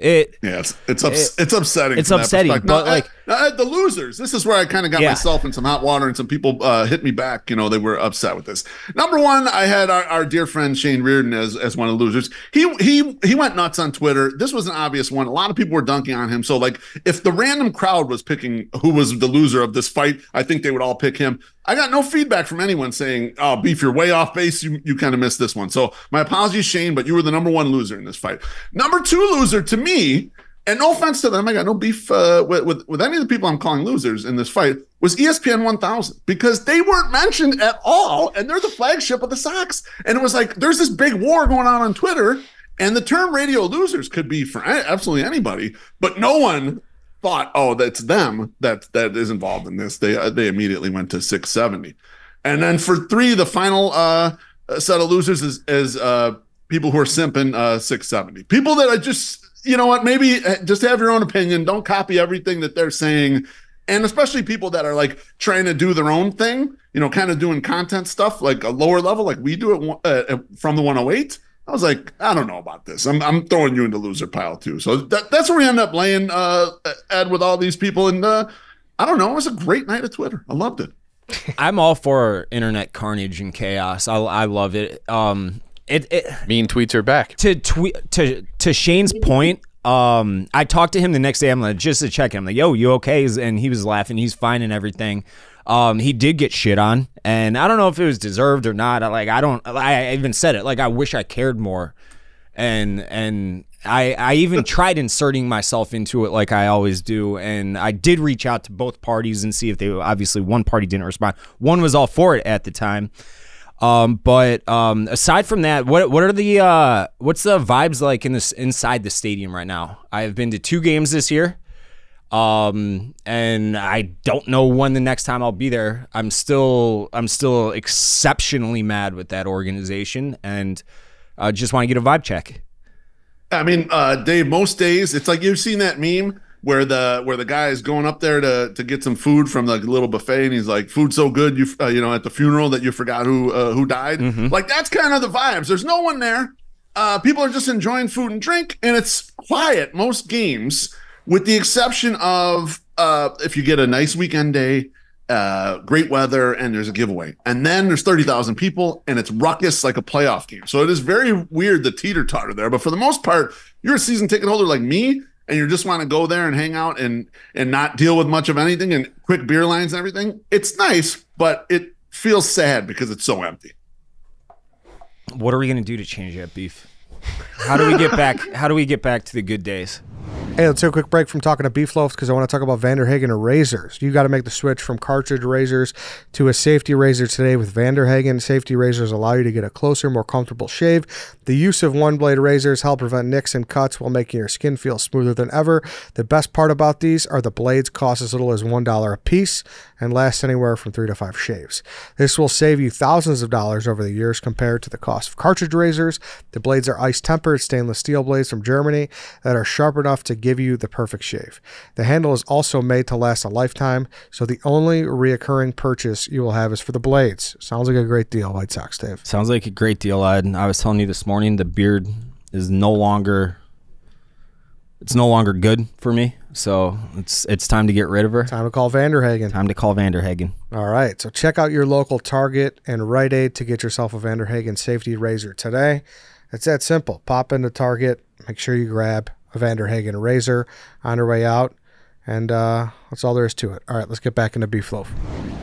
It's upsetting. It's upsetting, but the losers. This is where I kind of got myself in some hot water, and some people hit me back. They were upset with this. Number one, I had our dear friend Shane Reardon as one of the losers. He went nuts on Twitter. This was an obvious one. A lot of people were dunking on him. So like, if the random crowd was picking who was the loser of this fight, I think they would all pick him. I got no feedback from anyone saying, "Oh, Beef, you're way off base. You kind of missed this one." So my apologies, Shane, but you were the number one loser in this fight. Number two loser to me, and no offense to them, I got no beef with any of the people I'm calling losers in this fight, was ESPN 1000 because they weren't mentioned at all, and they're the flagship of the Sox. And it was like there's this big war going on Twitter, and the term radio losers could be for absolutely anybody, but no one thought, that's them that is involved in this. They immediately went to 670. And then for three, the final set of losers is people who are simping 670. People that I just, maybe just have your own opinion. Don't copy everything that they're saying. And especially people that are like trying to do their own thing, kind of doing content stuff like a lower level, like we do it from the 108. I was like, I don't know about this. I'm throwing you into loser pile too. So that's where we end up laying, Ed, with all these people. And I don't know. It was a great night of Twitter. I loved it. I'm all for internet carnage and chaos. I love it. Mean tweets are back. To Shane's point, I talked to him the next day. I'm like, just to check him. I'm like, yo, you okay? And he was laughing. He's fine and everything. He did get shit on, and I don't know if it was deserved or not. I even said it. Like, I wish I cared more, and I even tried inserting myself into it like I always do, and I did reach out to both parties and see if obviously one party didn't respond. One was all for it at the time. But aside from that, what's the vibes like inside the stadium right now? I have been to 2 games this year. And I don't know when the next time I'll be there. I'm still exceptionally mad with that organization, and just want to get a vibe check. I mean, Dave, most days it's like you've seen that meme where the guy is going up there to get some food from the little buffet, and he's like, "Food's so good, at the funeral that you forgot who died." Mm-hmm. Like that's kind of the vibes. There's no one there. People are just enjoying food and drink, and it's quiet most games. With the exception of if you get a nice weekend day, great weather, and there's a giveaway. And then there's 30,000 people, and it's ruckus like a playoff game. So it is very weird, the teeter-totter there. But for the most part, you're a season ticket holder like me, and you just want to go there and hang out and not deal with much of anything and quick beer lines and everything. It's nice, but it feels sad because it's so empty. What are we going to do to change that, Beef? How do we get back? How do we get back to the good days? Hey, let's take a quick break from talking to beef loaves because I want to talk about Vanderhagen razors. You got to make the switch from cartridge razors to a safety razor today with Vanderhagen. Safety razors allow you to get a closer, more comfortable shave. The use of one-blade razors help prevent nicks and cuts while making your skin feel smoother than ever. The best part about these are the blades cost as little as $1 a piece and last anywhere from 3 to 5 shaves. This will save you thousands of dollars over the years compared to the cost of cartridge razors. The blades are ice-tempered stainless steel blades from Germany that are sharp enough to give you the perfect shave. The handle is also made to last a lifetime, so the only reoccurring purchase you will have is for the blades. Sounds like a great deal, White Sox, Dave. Sounds like a great deal, Ed. I was telling you this morning, the beard is no longer good for me, so it's time to get rid of her. Time to call Vanderhagen. Time to call Vanderhagen. All right, so check out your local Target and Rite Aid to get yourself a Vanderhagen safety razor today. It's that simple. Pop into Target, make sure you grab a Vanderhagen razor on your way out. And that's all there is to it. All right, let's get back into beef loaf.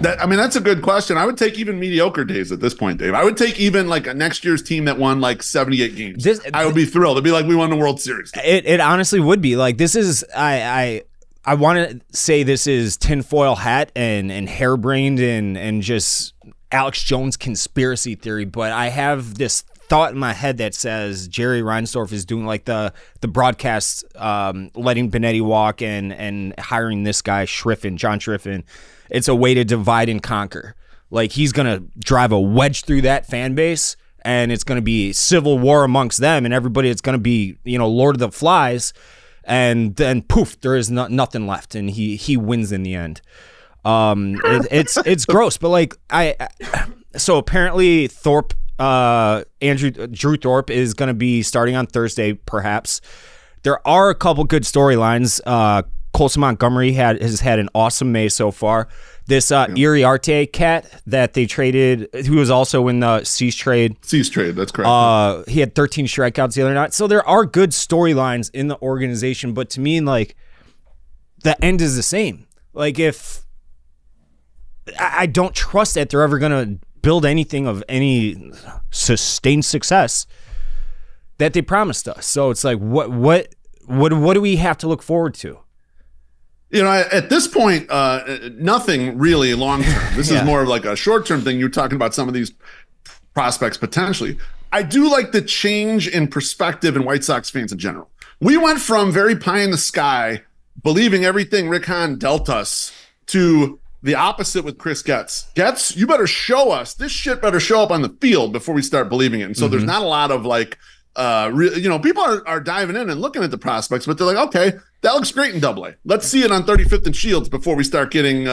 That's a good question. I would take even mediocre days at this point, Dave. I would take even like a next year's team that won like 78 games. I would be thrilled. It'd be like we won the World Series. It honestly would be. Like, this is I want to say this is tinfoil hat and harebrained and just Alex Jones conspiracy theory, but I have this thought in my head that says Jerry Reinsdorf is doing like the broadcast, letting Benetti walk and hiring this guy John Schriffen. It's a way to divide and conquer. Like, he's gonna drive a wedge through that fan base, and it's gonna be civil war amongst them, and everybody. It's gonna be Lord of the Flies, and then poof, there is nothing left, and he wins in the end. It's gross, but like so apparently Drew Thorpe is going to be starting on Thursday, perhaps. There are a couple good storylines. Colson Montgomery has had an awesome May so far. This Erie Arte cat that they traded, who was also in the Cease trade. Cease trade, that's correct. He had 13 strikeouts the other night. So there are good storylines in the organization, but to me, like, the end is the same. Like, if I don't trust that they're ever going to build anything of any sustained success that they promised us. So it's like, what do we have to look forward to? At this point, nothing really long term. This is more of like a short term thing. You're talking about some of these prospects potentially. I do like the change in perspective in White Sox fans in general. We went from very pie in the sky, believing everything Rick Hahn dealt us, to the opposite with Chris Getz. Getz, you better show us. This shit better show up on the field before we start believing it. And so there's not a lot of like, people are diving in and looking at the prospects, but they're like, okay, that looks great in Double A. Let's see it on 35th and Shields before we start getting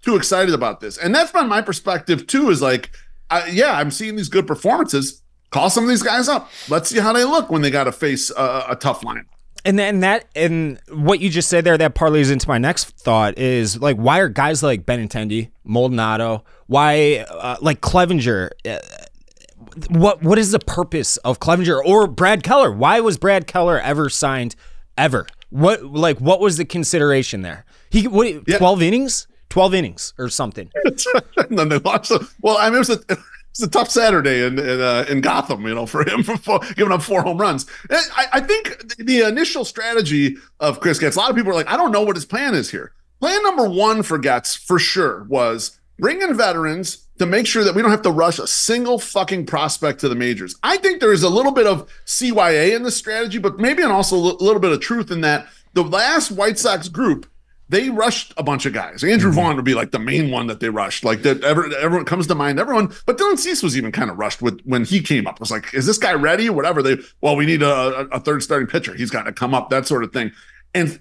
too excited about this. And that's been my perspective too, is like, I'm seeing these good performances. Call some of these guys up. Let's see how they look when they got to face a tough line. And what you just said there, that parlays into my next thought is like, why are guys like Benintendi, Maldonado, why like Clevenger? What is the purpose of Clevenger or Brad Keller? Why was Brad Keller ever signed ever? What was the consideration there? 12 innings? 12 innings or something. And then they lost. Well, I mean, it's a tough Saturday in Gotham, for him for giving up 4 home runs. I think the initial strategy of Chris Getz, a lot of people are like, I don't know what his plan is here. Plan number one for Getz, for sure, was bring in veterans to make sure that we don't have to rush a single fucking prospect to the majors. I think there is a little bit of CYA in this strategy, but maybe also a little bit of truth in that the last White Sox group, they rushed a bunch of guys. Andrew Vaughn would be like the main one that they rushed. Like that, everyone comes to mind. But Dylan Cease was even kind of rushed when he came up. It was like, is this guy ready? Whatever. We need a third starting pitcher. He's got to come up. That sort of thing. And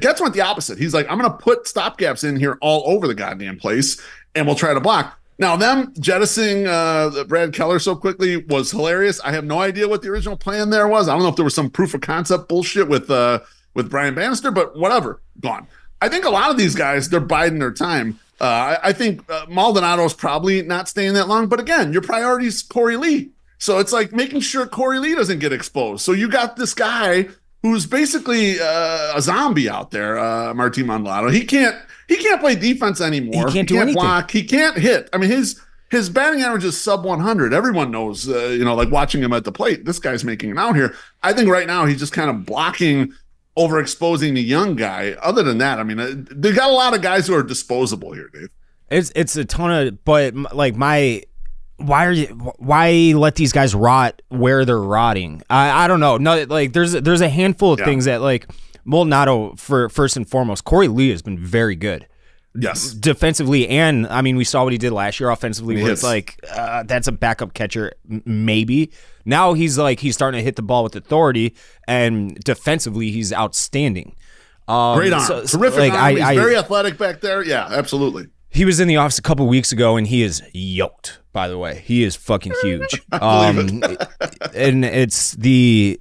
Getz went the opposite. He's like, I'm going to put stopgaps in here all over the goddamn place, and we'll try to block. Now, them jettisoning Brad Keller so quickly was hilarious. I have no idea what the original plan there was. I don't know if there was some proof of concept bullshit with Brian Bannister, but whatever. Gone. I think a lot of these guys, they're biding their time. I think Maldonado's probably not staying that long. But again, your priority is Corey Lee. So it's like making sure Corey Lee doesn't get exposed. So you got this guy who's basically a zombie out there, Martin Maldonado. He can't play defense anymore. He can't block. He can't hit. I mean, his batting average is sub 100. Everyone knows, like watching him at the plate, this guy's making it out here. I think right now he's just kind of blocking, overexposing the young guy. Other than that, I mean, they got a lot of guys who are disposable here, Dave. It's a ton of, but like why let these guys rot where they're rotting? I don't know. No, like there's a handful of things that like Maldonado, for first and foremost. Corey Lee has been very good. Yes. Defensively, and I mean, we saw what he did last year offensively, where it's like that's a backup catcher, maybe. Now he's starting to hit the ball with authority, and defensively, he's outstanding. Great arm. Terrific arm. He's very athletic back there. Yeah, absolutely. He was in the office a couple weeks ago, and he is yoked, by the way. He is fucking huge. And it's he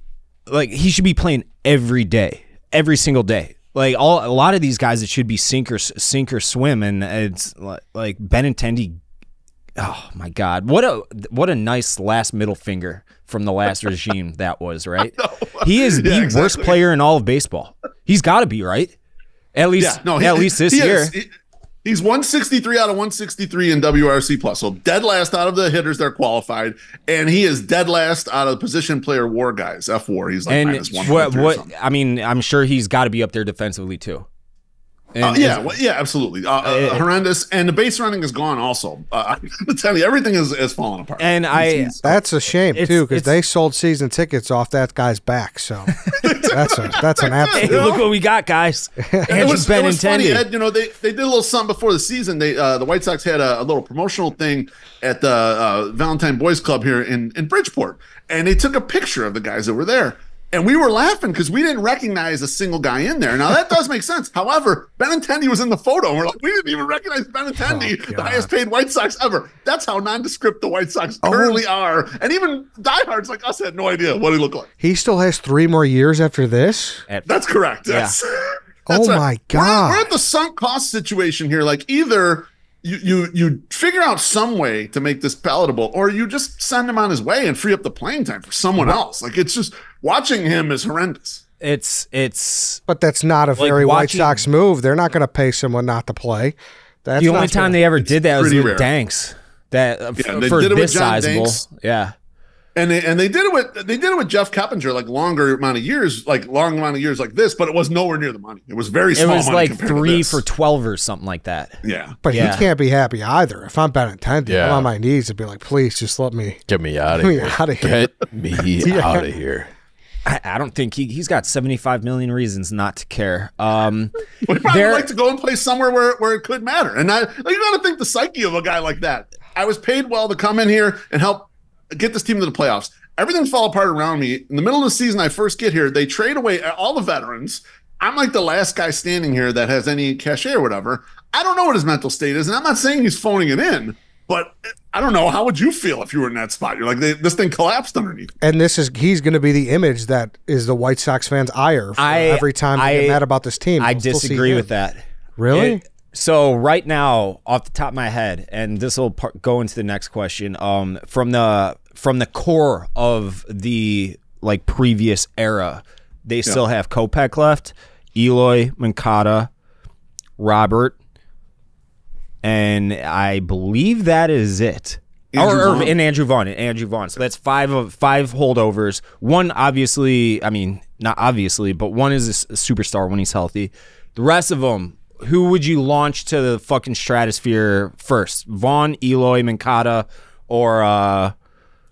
should be playing every day, every single day. Like a lot of these guys, it should be sink or swim, and it's like Benintendi. Oh my God, what a nice last middle finger from the last regime that was, right? He is the worst player in all of baseball. He's got to be, right? At least, at least this year. He's 163 out of 163 in WRC plus. So dead last out of the hitters that are qualified, and he is dead last out of the position player WAR guys. F-WAR. He's like minus 1. I mean, I'm sure he's got to be up there defensively too. Absolutely. Horrendous. And the base running is gone also. I'm telling you, everything is falling apart. And that's a shame too, because they sold season tickets off that guy's back. So that's an absolute. Hey, look what we got, guys. It was funny, Ed, they did a little something before the season. The White Sox had a little promotional thing at the Valentine Boys Club here in Bridgeport, and they took a picture of the guys that were there. And we were laughing because we didn't recognize a single guy in there. Now, that does make sense. However, Benintendi was in the photo. And we're like, we didn't even recognize Benintendi, the highest paid White Sox ever. That's how nondescript the White Sox currently are. And even diehards like us had no idea what he looked like. He still has 3 more years after this? That's correct. Yes. Yeah. My God. We're at the sunk cost situation here. Like, either you figure out some way to make this palatable, or you just send him on his way and free up the playing time for someone else. Like, it's just watching him is horrendous. But that's not a very White Sox move. They're not going to pay someone not to play. That's the only time they ever did that was with rare. Danks. That they for did it with this John sizable, Danks. yeah. And they did it with Jeff Keppinger, like long amount of years like this, but it was nowhere near the money. It was very small. It was money like 3 for 12 or something like that. Yeah, but he can't be happy either. If I'm Benintendi, I'm on my knees and be like, please just let me get me out of here. Get me out of here. I don't think he's got 75 million reasons not to care. We probably like to go and play somewhere where it could matter. And you got to think the psyche of a guy like that. I was paid well to come in here and help get this team to the playoffs. Everything fell apart around me. In the middle of the season, I first get here. They trade away all the veterans. I'm like the last guy standing here that has any cachet or whatever. I don't know what his mental state is, and I'm not saying he's phoning it in, but I don't know. How would you feel if you were in that spot? You're like, this thing collapsed underneath. And he's going to be the image that is the White Sox fans' ire for every time they get mad about this team. I disagree with that. Really? So right now, off the top of my head, and this will go into the next question, from the core of the previous era, they still have Kopech left, Eloy, Moncada, Robert, and I believe that is it. And Andrew Vaughn. So that's 5 holdovers. One obviously, I mean, not obviously, but one is a superstar when he's healthy. The rest of them, who would you launch to the fucking stratosphere first? Vaughn, Eloy, Moncada, or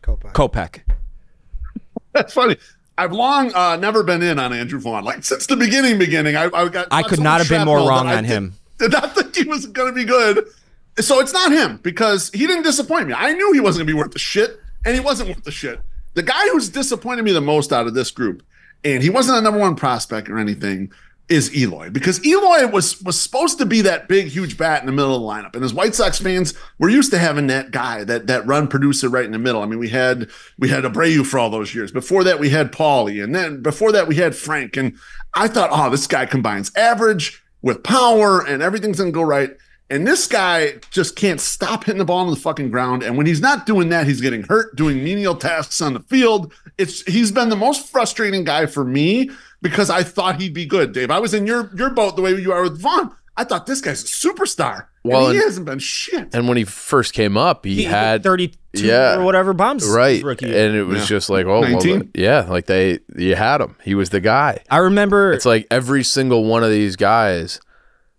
Kopech? That's funny. I've long never been in on Andrew Vaughn. Like, since the beginning, I could not have been more wrong on him. Did not think he was going to be good. So it's not him, because he didn't disappoint me. I knew he wasn't going to be worth the shit, and he wasn't worth the shit. The guy who's disappointed me the most out of this group, and he wasn't a number 1 prospect or anything, is Eloy, because Eloy was supposed to be that big, huge bat in the middle of the lineup. And as White Sox fans, we're used to having that guy, that run producer right in the middle. I mean, we had Abreu for all those years. Before that, we had Paulie. And then before that, we had Frank. And I thought, this guy combines average with power and everything's going to go right. And this guy just can't stop hitting the ball on the fucking ground. And when he's not doing that, he's getting hurt doing menial tasks on the field. He's been the most frustrating guy for me, because I thought he'd be good, Dave. I was in your boat the way you are with Vaughn. I thought this guy's a superstar. Well, and he hasn't been shit. And when he first came up, he had 32 or whatever bombs. Right. Rookie. And it was just like, 19? You had him. He was the guy. I remember. It's like every single one of these guys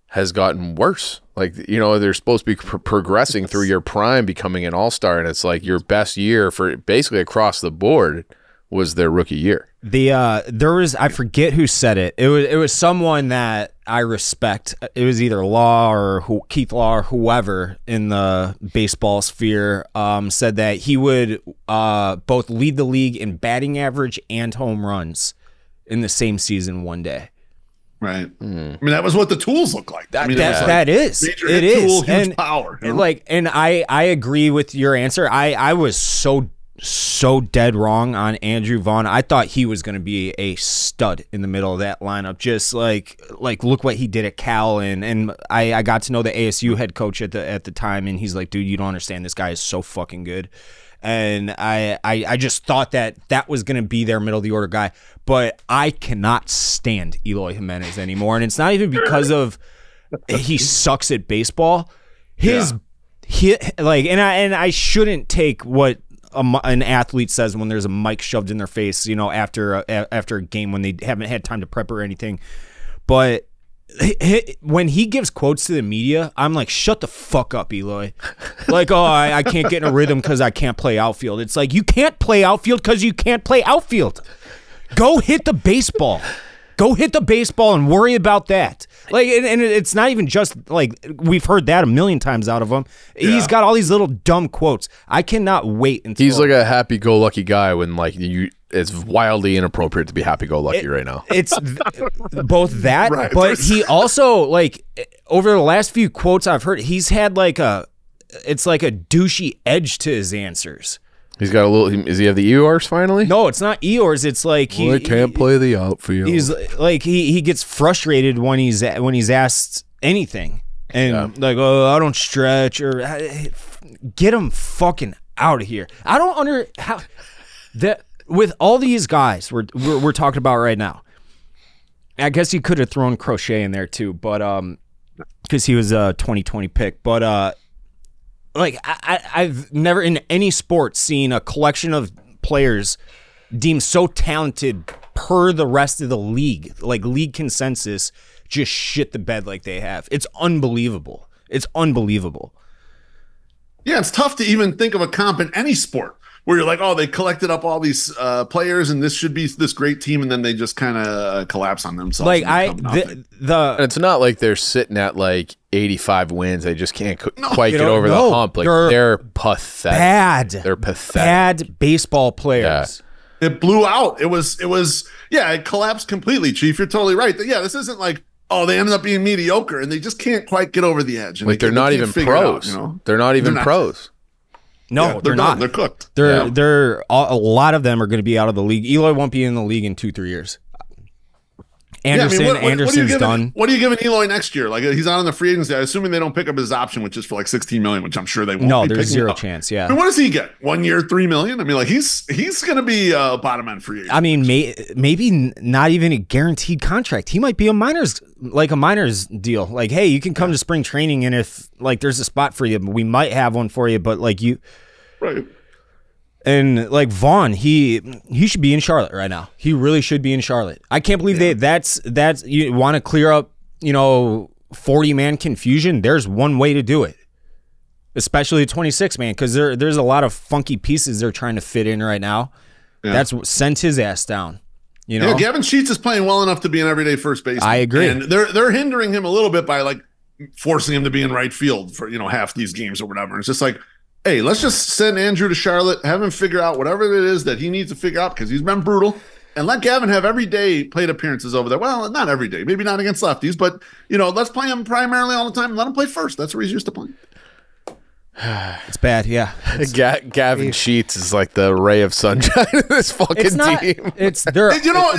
has gotten worse. Like, they're supposed to be progressing through your prime, becoming an all-star, and it's like your best year for basically across the board was their rookie year. There was, I forget who said it. It was someone that I respect. It was either Law or Keith Law or whoever in the baseball sphere, said that he would both lead the league in batting average and home runs in the same season one day. Right. I mean, that was what the tools look like. That is. It is. Huge power. And I agree with your answer. I was so so dead wrong on Andrew Vaughn. I thought he was going to be a stud in the middle of that lineup. Just like look what he did at Cal, and I got to know the ASU head coach at the time, and he's like, dude, you don't understand. This guy is so fucking good. And I just thought that was going to be their middle of the order guy, but I cannot stand Eloy Jimenez anymore, and it's not even because of he sucks at baseball. I shouldn't take what an athlete says when there's a mic shoved in their face, after a game when they haven't had time to prep or anything. But when he gives quotes to the media, I'm like, shut the fuck up, Eloy. Like, oh, I can't get in a rhythm because I can't play outfield. It's like, you can't play outfield because you can't play outfield. Go hit the baseball. Go hit the baseball and worry about that. Like, and it's not even just like we've heard that a million times out of him. Yeah. He's got all these little dumb quotes. I cannot wait until he's like a happy-go-lucky guy when it's wildly inappropriate to be happy-go-lucky right now. It's both that, right. But he also over the last few quotes I've heard, he's had it's like a douchey edge to his answers. He's got a little. Does he have the Eeyores finally? No, it's not Eeyores. It's like he can't play the outfield. He's like he gets frustrated when he's asked anything, and I don't stretch or get him fucking out of here. I don't how that with all these guys we're talking about right now. I guess you could have thrown Crochet in there too, but because he was a 2020 pick, but I've never in any sport seen a collection of players deemed so talented per the rest of the league, like league consensus, just shit the bed like they have. It's unbelievable. It's unbelievable. Yeah, it's tough to even think of a comp in any sport where you're like, oh, they collected up all these players and this should be this great team, and then they just kind of collapse on themselves. Like and it's not like they're sitting at 85 wins. They just can't quite get over the hump. Like they're pathetic. They're pathetic. Bad baseball players. Yeah. It blew out. It collapsed completely, Chief. You're totally right. Yeah, this isn't like, oh, they ended up being mediocre and they just can't quite get over the edge. And they're not even pros. They're not even pros. No, they're not. They're cooked. They're a lot of them are going to be out of the league. Eloy won't be in the league in 2-3 years. Anderson's done. What are you giving Eloy next year? Like, he's out on the free agency. Assuming they don't pick up his option, which is for $16 million, which I'm sure they won't. No, there's zero chance. Yeah. I mean, what does he get? 1 year, $3 million? I mean, he's going to be a bottom end free agent. I mean, maybe not even a guaranteed contract. He might be a minors deal. Like, hey, you can come to spring training, and if there's a spot for you, we might have one for you. But right. And Vaughn, he should be in Charlotte right now. He really should be in Charlotte. I can't believe that's you want to clear up 40-man confusion. There's one way to do it, especially 26-man, because there's a lot of funky pieces they're trying to fit in right now. Yeah. That's what sent his ass down. Yeah, Gavin Sheets is playing well enough to be an everyday first baseman. I agree, and they're hindering him a little bit by forcing him to be in right field for half these games or whatever. It's just like, hey, let's just send Andrew to Charlotte, have him figure out whatever it is that he needs to figure out because he's been brutal, and let Gavin have everyday plate appearances over there. Well, not every day, maybe not against lefties, but let's play him primarily all the time and let him play first. That's where he's used to playing. It's bad, yeah. Gavin Sheets is like the ray of sunshine in this fucking team. It's there.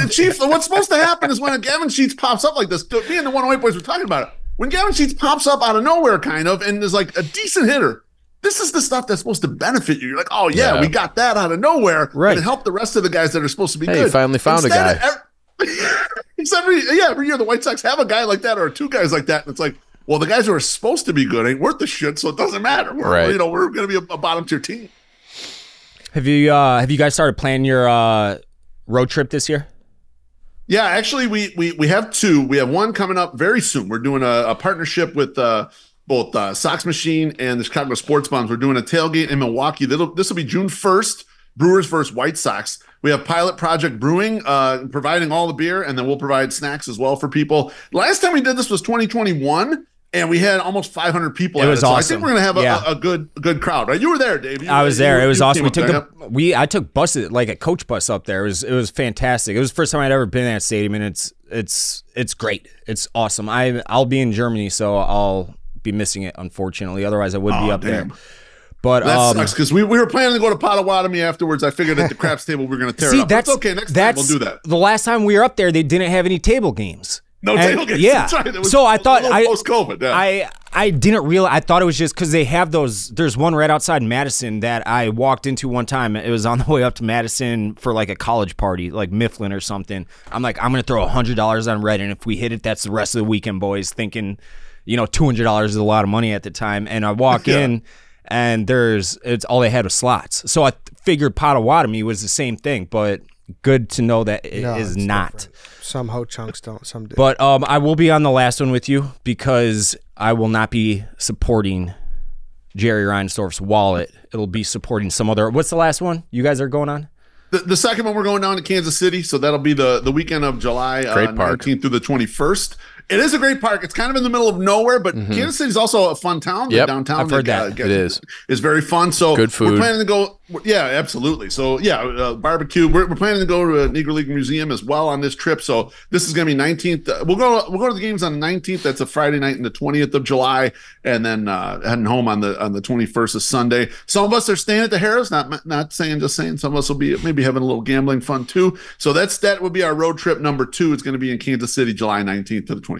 Chief, what's supposed to happen is when a Gavin Sheets pops up like this, me and the 108 boys were talking about it. When Gavin Sheets pops up out of nowhere, kind of, and is like a decent hitter, this is the stuff that's supposed to benefet you. You're like, oh, yeah, we got that out of nowhere. Right. And it helped the rest of the guys that are supposed to be good. You finally found a guy. Every year the White Sox have a guy like that or two guys like that. And it's like, well, the guys who are supposed to be good ain't worth the shit, so it doesn't matter. We're going to be a bottom tier team. Have you guys started planning your road trip this year? Yeah, actually, we have two. We have one coming up very soon. We're doing a partnership with both Sox Machine and the Chicago Sports Bonds. We're doing a tailgate in Milwaukee. This will be June 1st, Brewers versus White Sox. We have Pilot Project Brewing providing all the beer, and then we'll provide snacks as well for people. Last time we did this was 2021, and we had almost 500 people. It was awesome. So I think we're going to have a good crowd. Right? You were there, Dave. I was there. It was awesome. I took buses, like a coach bus up there. It was fantastic. It was the first time I'd ever been in that stadium, and it's great. It's awesome. I'll be in Germany, so I'll be missing it, unfortunately. Otherwise, I would be up there. But that sucks because we were planning to go to Potawatomi afterwards. I figured at the craps table we were going to tear it up. That's okay. Next time we'll do that. The last time we were up there, they didn't have any table games. No table games. Yeah. That's right. It was, so I thought post-COVID. Yeah. I didn't realize. I thought it was just because they have those. There's one right outside Madison that I walked into one time. It was on the way up to Madison for like a college party, like Mifflin or something. I'm like, I'm gonna throw $100 on red, and if we hit it, that's the rest of the weekend, boys. Thinking, $200 is a lot of money at the time. And I walk in, and it's all they had was slots. So I figured Potawatomi was the same thing, but good to know that it is not. Different. Some ho chunks don't, some do. But I will be on the last one with you because I will not be supporting Jerry Reinsdorf's wallet. It'll be supporting some other. What's the last one you guys are going on? The second one, we're going down to Kansas City, so that'll be the weekend of July 19th through the 21st. It is a great park. It's kind of in the middle of nowhere, but Kansas City is also a fun town. Yep, downtown, I've heard that. It is. It's very fun. So good food. We're planning to go. Yeah, absolutely. So barbecue. We're planning to go to a Negro League Museum as well on this trip. So this is going to be 19th. We'll go to the games on the 19th. That's a Friday night, and the 20th of July, and then heading home on the 21st of Sunday. Some of us are staying at the Harrah's. Not saying, just saying. Some of us will be maybe having a little gambling fun too. So that would be our road trip number 2. It's going to be in Kansas City, July 19th to the 21st.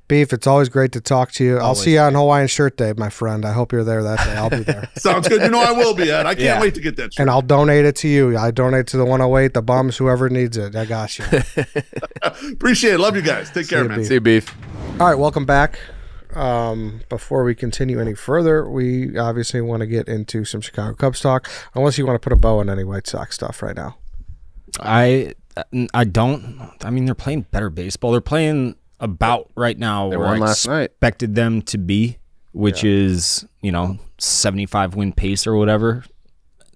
Beef, it's always great to talk to you. I'll see you on Hawaiian Shirt Day, my friend. I hope you're there that day. I'll be there. Sounds good. I will be, Ed. I can't wait to get that shirt. And I'll donate it to you. I donate to the 108, the bums, whoever needs it. I got you. Appreciate it. Love you guys. Take care, man. Beef. See you, Beef. All right, welcome back. Before we continue any further, we obviously want to get into some Chicago Cubs talk, unless you want to put a bow on any White Sox stuff right now. I don't. I mean, they're playing better baseball. They're playing about right now They where won I last night. expected them to be, which is 75 win pace or whatever.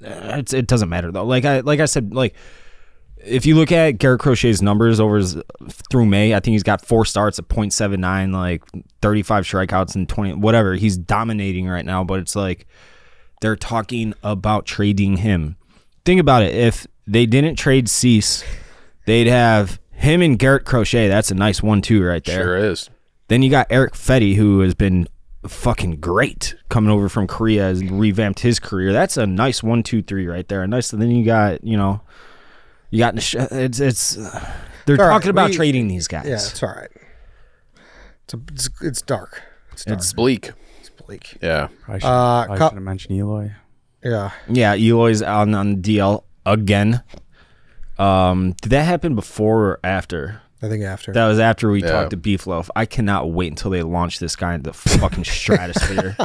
It doesn't matter though. Like I said, like if you look at Garrett Crochet's numbers through May, I think he's got 4 starts at .79, like 35 strikeouts and 20 whatever. He's dominating right now, but it's like they're talking about trading him. Think about it. If they didn't trade Cease, they'd have him and Garrett Crochet. That's a nice 1-2 right there. Sure is. Then you got Eric Fetty, who has been fucking great coming over from Korea, has revamped his career. That's a nice 1-2-3 right there. Nice. And then you got it's they're talking about trading these guys. Yeah, it's all right. It's dark. It's bleak. It's bleak. Yeah. I should have mentioned Eloy. Yeah. Yeah, Eloy's on DL again. Did that happen before or after? I think after. That was after we talked to Beef Loaf. I cannot wait until they launch this guy into the fucking stratosphere.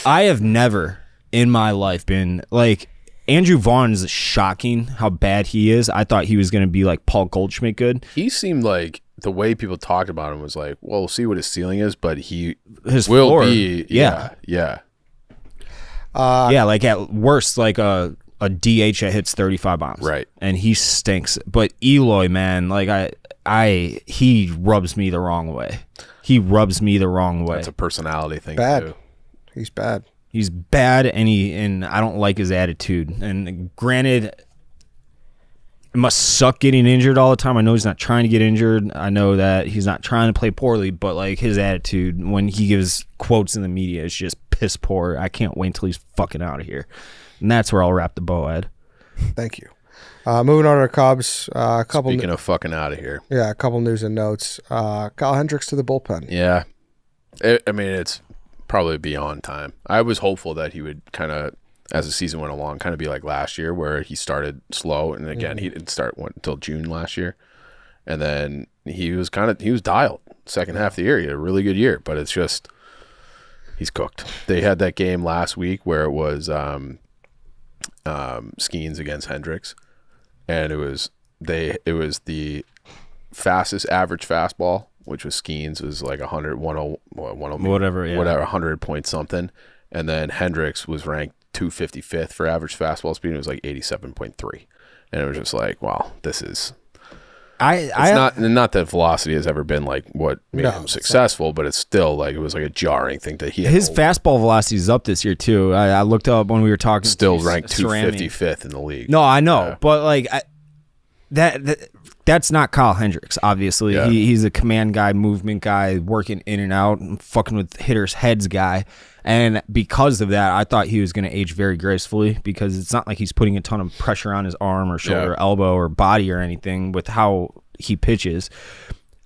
I have never in my life been like Andrew Vaughn's shocking how bad he is. I thought he was going to be like Paul Goldschmidt good. He seemed like the way people talked about him was like, well, we'll see what his ceiling is, but his will floor, be. Yeah. Like at worst, like a DH that hits 35 bombs. Right. And he stinks. But Eloy, man, like he rubs me the wrong way. He rubs me the wrong way. That's a personality thing Bad. too. He's bad. He's bad, and I don't like his attitude. And granted, it must suck getting injured all the time. I know he's not trying to get injured. I know that he's not trying to play poorly, but like his attitude when he gives quotes in the media is just piss poor. I can't wait until he's fucking out of here. And that's where I'll wrap the bow, Ed. Thank you. Moving on to the Cubs. Speaking of fucking out of here. Yeah, a couple news and notes. Kyle Hendricks to the bullpen. Yeah. I mean, it's probably beyond time. I was hopeful that he would kind of, as the season went along, kind of be like last year where he started slow. And again, he didn't start until June last year. And then he was dialed second half of the year. He had a really good year, but it's just, he's cooked. They had that game last week where it was Skeens against Hendricks. And it was the fastest average fastball, which was Skeens, was like 100, 100 point something. And then Hendricks was ranked 255th for average fastball speed. It was like 87.3. And it was just like, wow, this is... not that velocity has ever been like what made him successful, but it's still like it was like a jarring thing that he had. His fastball velocity is up this year too. I looked up when we were talking. Still ranked 255th in the league. No, I know, but like That's not Kyle Hendricks, obviously. Yeah. He's a command guy, movement guy, working in and out, and fucking with hitters' heads guy. And because of that, I thought he was going to age very gracefully because it's not like he's putting a ton of pressure on his arm or shoulder, or elbow, or body or anything with how he pitches.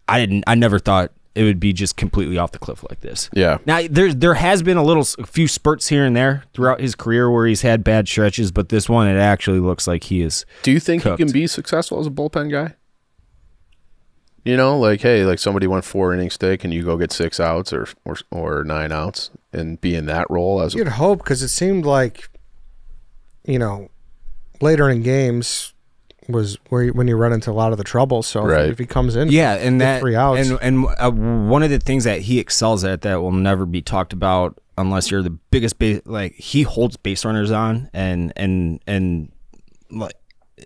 I never thought it would be just completely off the cliff like this. Yeah. Now there has been a few spurts here and there throughout his career where he's had bad stretches, but this one, it actually looks like he is. Do you think cooked. he can be successful as a bullpen guy? You know, like, hey, like somebody went 4 innings thick and you go get 6 outs or 9 outs and be in that role as You'd hope, because it seemed like, later in games was when you run into a lot of the trouble. So Right. if he comes in, Yeah, and that 3 outs. and one of the things that he excels at that will never be talked about unless you're the biggest he holds base runners on and like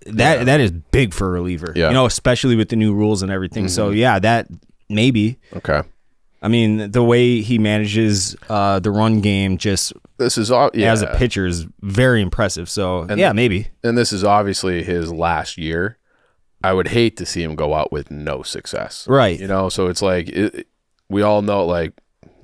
that is big for a reliever. Yeah. Especially with the new rules and everything. So yeah, that maybe. Okay. I mean, the way he manages the run game just This is all as a pitcher is very impressive. So maybe. And this is obviously his last year. I would hate to see him go out with no success. Right. So it's like we all know like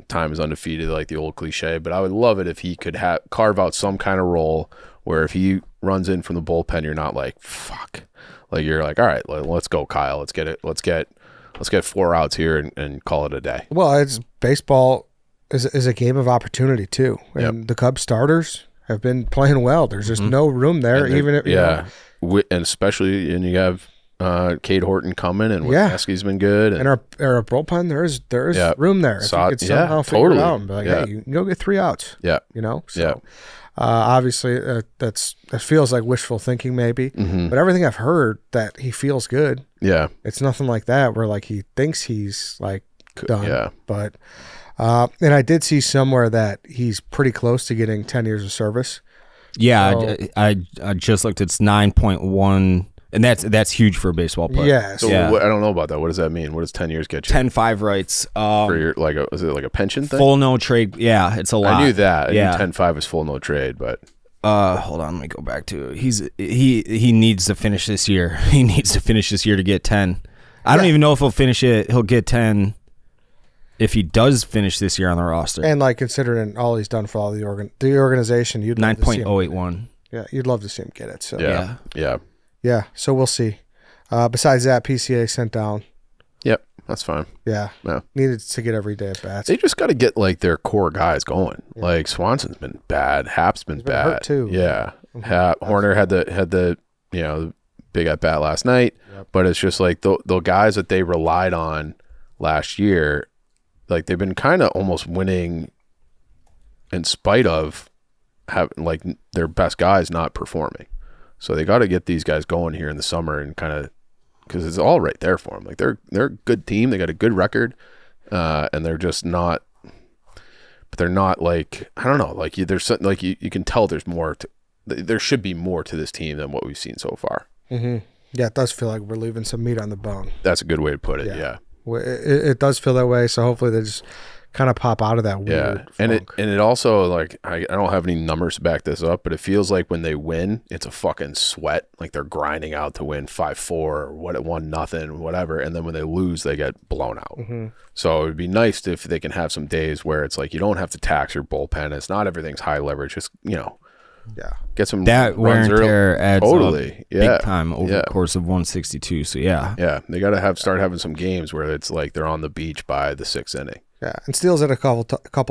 time is undefeated, like the old cliche, but I would love it if he could carve out some kind of role where if he runs in from the bullpen, you're not like, fuck. Like you're like, all right, let's go, Kyle. Let's get 4 outs here and call it a day. Well, it's baseball is a game of opportunity too, and the Cubs starters have been playing well. There's just no room there, even if and especially and you have Cade Horton coming, and Wisniewski's been good, and our bullpen there is room there. If you could somehow figure it out and be like, hey, you can go get 3 outs. Yeah, So obviously that feels like wishful thinking maybe, but everything I've heard that he feels good. Yeah, it's nothing like that where like he thinks he's like done. Yeah, but and I did see somewhere that he's pretty close to getting 10 years of service. Yeah, So, I just looked. It's 9.1, and that's huge for a baseball player. Yeah. So I don't know about that. What does that mean? What does 10 years get you? 10-5 rights. For your is it like a pension thing? Full no trade. Yeah, it's a lot. I knew that. I Yeah. knew 10-5 is full no trade, but hold on, let me go back to it. He needs to finish this year. He needs to finish this year to get 10. I don't even know if he'll finish it. He'll get 10 if he does finish this year on the roster. And like considering all he's done for all the organization, you'd love to see him. 9.081. Yeah, you'd love to see him get it. So yeah. So we'll see. Besides that, PCA sent down. Yep, that's fine. Yeah. Needed to get every day at bats. They just got to get like their core guys going. Yeah. Like Swanson's been bad. Hap's been bad hurt too. Yeah. Hap Horner had the big at bat last night, but it's just like the guys that they relied on last year, like they've been kind of almost winning in spite of having like their best guys not performing. So they got to get these guys going here in the summer and kind of because it's all right there for them. Like they're a good team. They got a good record, and they're just not. But they're not like I don't know. Like there's something like you can tell there's more. There should be more to this team than what we've seen so far. Mm-hmm. Yeah, it does feel like we're leaving some meat on the bone. That's a good way to put it. Yeah. It does feel that way. So hopefully they just kind of pop out of that weird funk. And it also like I don't have any numbers to back this up, but it feels like when they win, it's a fucking sweat. Like they're grinding out to win 5-4 or 1-0, whatever. And then when they lose, they get blown out. Mm-hmm. So it would be nice if they can have some days where it's like you don't have to tax your bullpen. It's not everything's high leverage. Just get some that wear and tear adds totally up big time over the course of 162. So they got to start having some games where it's like they're on the beach by the 6th inning. Yeah, and Steele's had a couple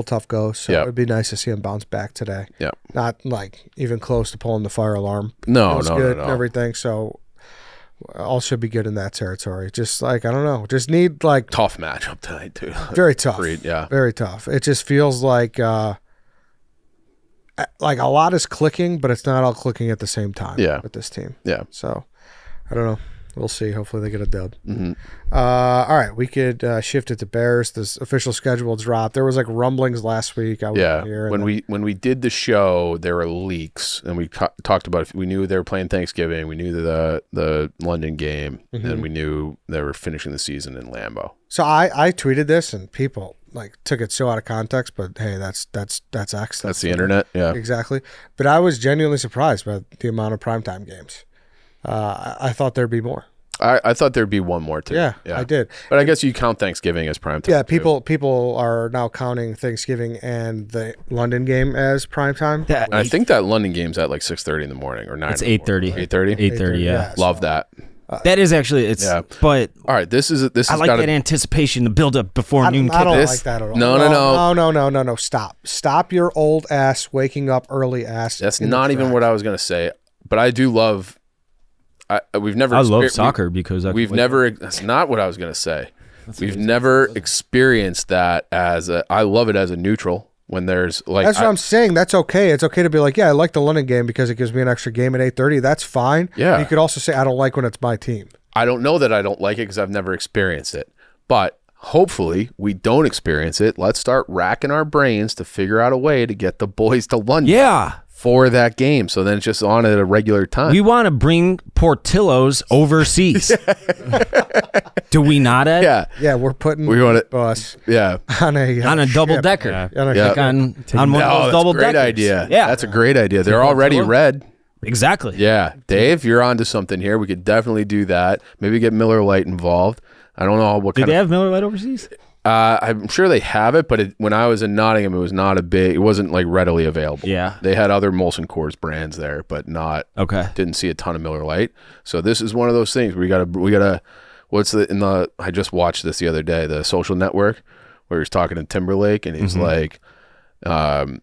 tough goes, so it'd be nice to see him bounce back today. Yeah, not like even close to pulling the fire alarm. No, good no. And everything. So all should be good in that territory. Just like I don't know, just need like tough matchup tonight too. Very tough. Very tough. It just feels like a lot is clicking, but it's not all clicking at the same time. Yeah. With this team. Yeah. So I don't know. We'll see. Hopefully they get a dub. Mm-hmm. All right, we could shift it to Bears. This official schedule dropped. There was like rumblings last week. I was here. When we did the show, there were leaks, and we talked about it. We knew they were playing Thanksgiving. We knew the London game, and we knew they were finishing the season in Lambeau. So I tweeted this, and people like took it so out of context. But hey, that's X. That's the internet. Yeah, exactly. But I was genuinely surprised by the amount of primetime games. I thought there'd be more. I thought there'd be one more too. Yeah, I did. But I guess you count Thanksgiving as prime time. Yeah, too. people are now counting Thanksgiving and the London game as prime time. That, And I think that London game's at like 6:30 in the morning or 9. it's 8:30. 8:30. 8:30. Yeah. Love that. That is actually it's. Yeah. But All right, this is I like gotta, that anticipation, the build up before I noon don't kickoff. This- like that at all. No. No. Stop your old ass waking up early ass. That's in the not even track. what I was gonna say. But I do love. We've never. I love exper- soccer because We've never. That's not what I was gonna say. We've never experienced that as a. I love it as a neutral when there's like. That's what I'm saying. That's okay. It's okay to be like, yeah, I like the London game because it gives me an extra game at 8:30. That's fine. Yeah. You could also say I don't like when it's my team. I don't know that I don't like it because I've never experienced it. But hopefully we don't experience it. Let's start racking our brains to figure out a way to get the boys to London Yeah. for that game. So then it's just on at a regular time. We want to bring Portillo's overseas. Do we not, Ed? yeah. Yeah, we're putting We want it- bus Yeah. on a On a ship. double decker. Yeah. On a Yeah. ship. Like on one No, of those that's double a great deckers. idea. Yeah. That's a great idea. They're already Portillo. red. Exactly. Yeah. Dave, you're onto something here. We could definitely do that. Maybe get Miller Lite involved. I don't know what Did kind they of. have Miller Lite overseas? I'm sure they have it, but when I was in Nottingham, it was not a big. It wasn't like readily available. Yeah. They had other Molson Coors brands there, but not. Okay. Didn't see a ton of Miller Lite. So this is one of those things where we gotta. What's the I just watched this the other day, the Social Network, where he's talking to Timberlake, and he's like, I'm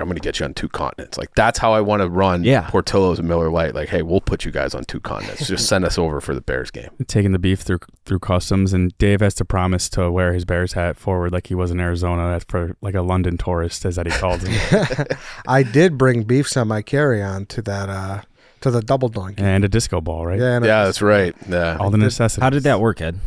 gonna get you on 2 continents. Like that's how I want to run. Yeah. Portillo's and Miller Lite. Like, hey, we'll put you guys on 2 continents. Just send us over for the Bears game. Taking the beef through customs, and Dave has to promise to wear his Bears hat forward like he was in Arizona. That's for like a London tourist, as that he called him, I did bring beef semi carry on to that to the double doink. and a disco ball, right? Yeah, and Yeah, that's right. Yeah. all the necessities. How did that work, Ed?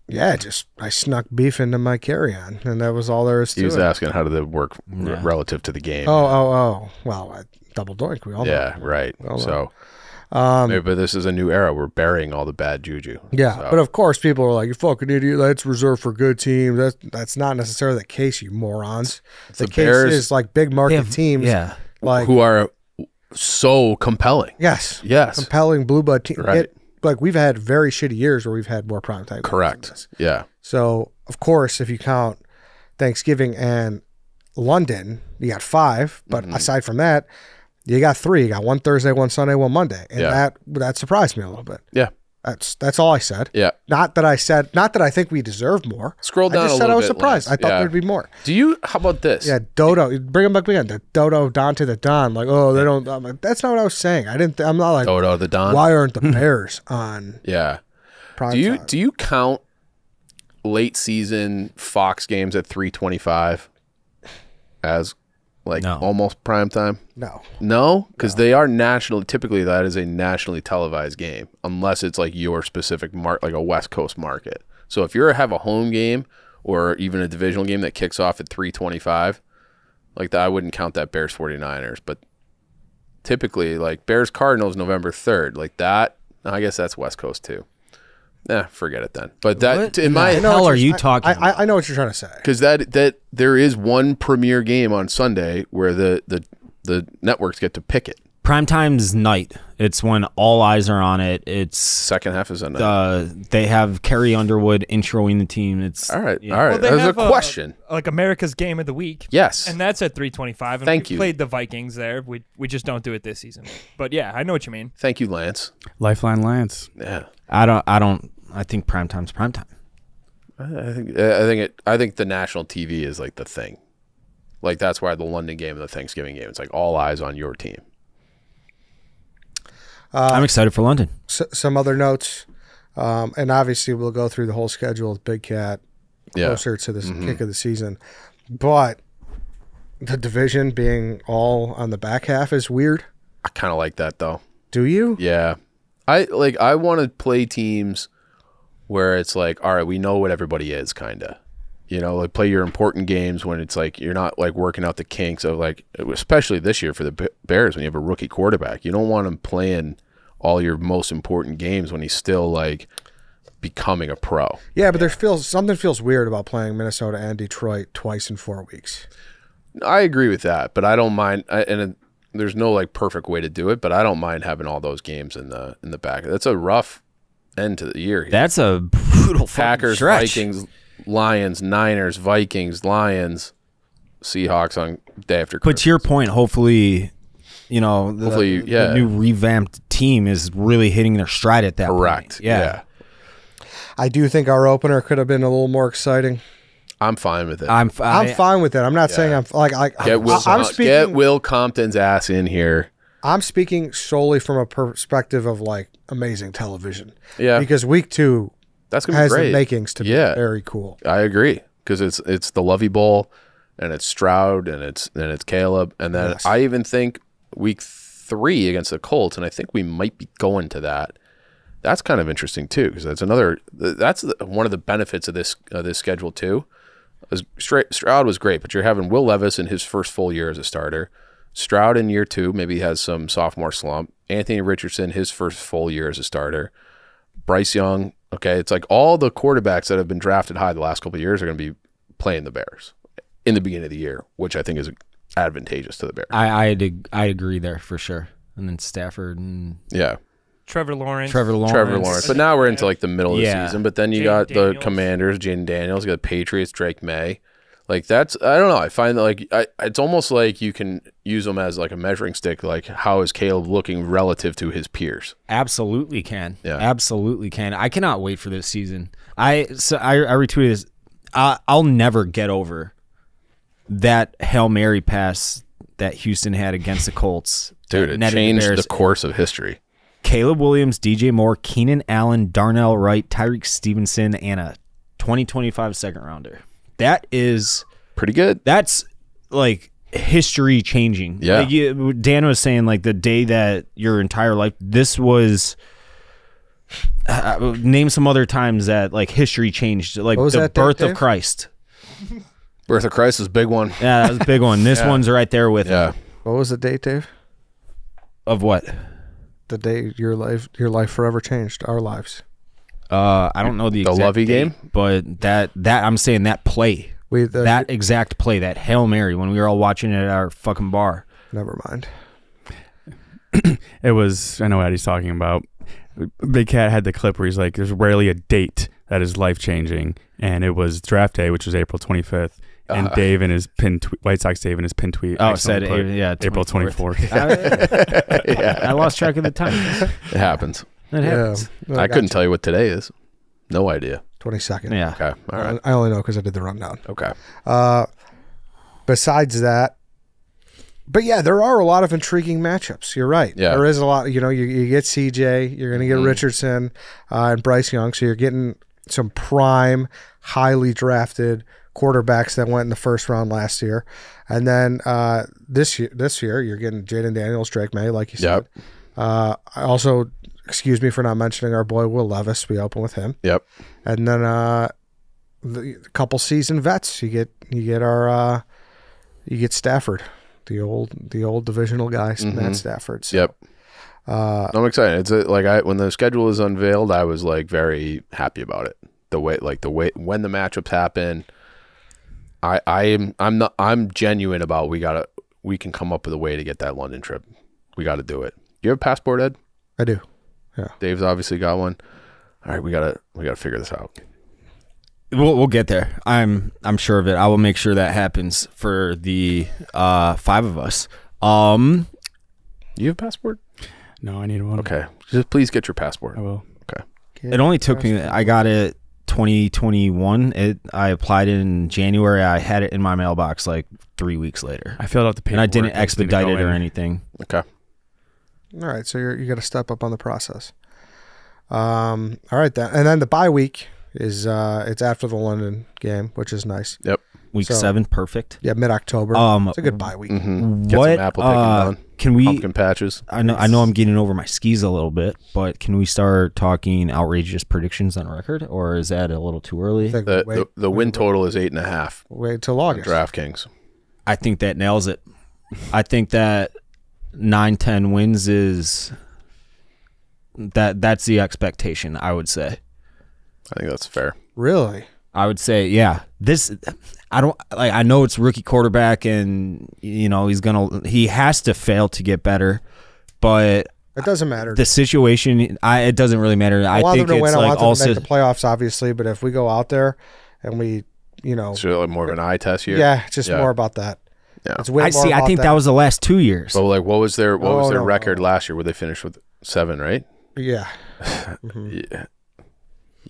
yeah, just I snuck beef into my carry on, and that was all there is to He was it. asking how did it work Yeah. relative to the game. Oh. Well, double doink. We all know. Yeah, right. Well, So, maybe, but this is a new era. We're burying all the bad juju. Yeah, So, but of course, people are like, "You fucking idiot! That's reserved for good teams." That's not necessarily the case, you morons. The case Bears- is like big market teams, Yeah. like who are so compelling. yes, Yes. compelling blue blood team. Right. Like we've had very shitty years where we've had more prime time. games than Correct. this. Yeah. So of course, if you count Thanksgiving and London, you got 5. But Mm-hmm. aside from that, you got 3. You got 1 Thursday, 1 Sunday, 1 Monday, and Yeah. that surprised me a little bit. Yeah. That's all I said. Yeah. Not that I think we deserve more. Scroll down I just a said I little was bit, surprised. Lance. I thought Yeah. there'd be more. Do you? How about this? Yeah, Dodo. Bring him back again. The Dodo Don to the Don. Like, oh, they don't. I'm like, that's not what I was saying. I'm not like. Dodo the Don. Why aren't the Bears on Yeah. prime Do time? you count late season Fox games at 3:25 as like No. almost prime time? No. No, because they are national. Typically, that is a nationally televised game, unless it's like your specific like a West Coast market. So if you have a home game or even a divisional game that kicks off at 3:25, like that, I wouldn't count that Bears 49ers. But typically, like Bears Cardinals November 3rd, like that. I guess that's West Coast too. Forget it then. But that What in in my the hell are you talking about? I know what you're trying to say. because that there is one premier game on Sunday where the networks get to pick it. Primetime's night. It's when all eyes are on it. It's Second half is on night. they have Carrie Underwood introing the team. It's All right, yeah. all right. Well, they That was a have, question. like America's Game of the Week. Yes. And that's at 3:25. And Thank we you. played the Vikings there. We just don't do it this season. But yeah, I know what you mean. Thank you, Lance. Lifeline Lance. Yeah. I think primetime's primetime. I think the national TV is like the thing. Like that's why the London game and the Thanksgiving game, it's like all eyes on your team. I'm excited for London. Some other notes, and obviously we'll go through the whole schedule with Big Cat Yeah. closer to the kick of the season. But the division being all on the back half is weird. I kind of like that though. Do you? Yeah. I want to play teams where it's like, all right, we know what everybody is kind of. You know, like play your important games when it's like you're not like working out the kinks of like, especially this year for the Bears when you have a rookie quarterback. You don't want him playing all your most important games when he's still like becoming a pro. Yeah, but something feels weird about playing Minnesota and Detroit twice in 4 weeks. I agree with that, but I don't mind. there's no like perfect way to do it, but I don't mind having all those games in the back. That's a rough end to the year. That's a brutal Packers, stretch. Vikings, Lions, Niners, Vikings, Lions, Seahawks on day after But Christmas. to your point, hopefully, the new revamped team is really hitting their stride at that Correct. point. Yeah. I do think our opener could have been a little more exciting. I'm fine with it. I'm fine with it. I'm not saying I'm like I'm speaking. Get Will Compton's ass in here. I'm speaking solely from a perspective of like amazing television. Yeah. Because week 2 That's gonna be has great. the makings to be very cool. I agree, because it's the Lovey Bowl, and it's Stroud, and it's Caleb, and then Yes. I even think week 3 against the Colts, and I think we might be going to that. That's kind of interesting too, because that's one of the benefits of this schedule too. Stroud was great, but you're having Will Levis in his first full year as a starter. Stroud in year 2 maybe has some sophomore slump. Anthony Richardson, his first full year as a starter. Bryce Young, okay, it's like all the quarterbacks that have been drafted high the last couple of years are going to be playing the Bears in the beginning of the year, which I think is advantageous to the Bears. I agree there for sure. And then Stafford and Trevor Lawrence. Trevor Lawrence. But now we're into like the middle of the season. But then you Jaden got Daniels. the Commanders, Jaden Daniels, you got the Patriots, Drake May. Like that's, I don't know. I find that like it's almost like you can use them as like a measuring stick. Like how is Caleb looking relative to his peers? Absolutely can. Yeah. Absolutely can. I cannot wait for this season. I retweeted this. I'll never get over that Hail Mary pass that Houston had against the Colts. Dude, that it netted changed Bears. the course of history. Caleb Williams, DJ Moore, Keenan Allen, Darnell Wright, Tyreek Stevenson, and a 2025 second rounder. That is Pretty good. That's like history changing. Yeah. Like Dan was saying, like the day that your entire life, this was. Name some other times that like history changed, like What was the that date, birth of Dave? Christ. Birth of Christ is a big one. Yeah, that was a big one. This one's right there with Yeah. it. What was the date, Dave? Of what? The day your life forever changed, our lives. I don't know the exact Lovey date, game? but that I'm saying that play, that exact play, that Hail Mary when we were all watching it at our fucking bar. Never mind. It was, I know what he's talking about. Big Cat had the clip where he's like, there's rarely a date that is life-changing. And it was draft day, which was April 25th. And Dave in his White Sox Dave in his pin tweet. Said accidentally put April 24th. I lost track of the time. It happens. It happens. I couldn't tell you what today is. No idea. 22nd. Yeah. Okay. All right. I only know because I did the rundown. Okay. Besides that, but yeah, there are a lot of intriguing matchups. You're right. Yeah. There is a lot. You get CJ, you're going to get Richardson and Bryce Young, so you're getting some prime, highly drafted quarterbacks that went in the first round last year, and then this year you're getting Jaden Daniels, Drake May, like you said. Yep. I also, excuse me for not mentioning our boy Will Levis. We open with him. Yep. And then the couple seasoned vets. You get Stafford, the old divisional guy, Matt Stafford. So, Yep. I'm excited. It's when the schedule is unveiled, I was like very happy about it. The way when the matchups happen, I'm genuine about we can come up with a way to get that London trip. We got to do it. You have a passport, Ed? I do. Yeah. Dave's obviously got one. All right, we gotta figure this out. We'll get there. I'm sure of it. I will make sure that happens for the 5 of us. You have a passport? No, I need one. Okay. Just please get your passport. I will. Okay. It only took me. I got it 2021. I applied in January. I had it in my mailbox like 3 weeks later, I filled out the paperwork. and I didn't just need to expedite go it or in. anything. Okay. All right, so you got to step up on the process. All right, and then the bye week is it's after the London game, which is nice. Yep. Week So- 7, perfect. Yeah, mid-October. It's a good bye week. Mm-hmm. Get What some apple picking done. can we? Pumpkin patches. I know I'm getting over my skis a little bit, but can we start talking outrageous predictions on record, or is that a little too early? I think The win total is 8.5. wait till August. DraftKings. I think that nails it. I think that 9-10 wins is that's the expectation, I would say. I think that's fair. Really? I would say, yeah. I know it's rookie quarterback, and he has to fail to get better, but it doesn't matter. The situation, it doesn't really matter. I want think them to it's win. I like want them to make also the playoffs, obviously. But if we go out there and we, it's really more of an eye test here. Yeah, just more about that. Yeah, I think that was the last 2 years. But like, what was their record last year? Where they finished with 7, right? Yeah. Yeah.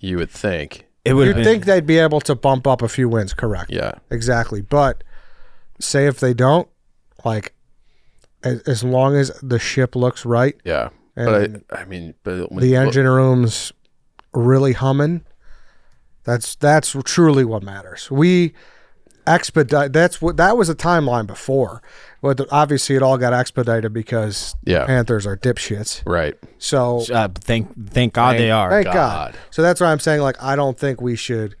You would think. You'd think they'd be able to bump up a few wins, correct? Yeah. Exactly. But say if they don't, like, as long as the ship looks right. Yeah. But the engine room's really humming. That's truly what matters. We expedite. That was a timeline before. But obviously, it all got expedited because the Panthers are dipshits. Right. So thank God they are. Thank God. So that's why I'm saying, like, I don't think we should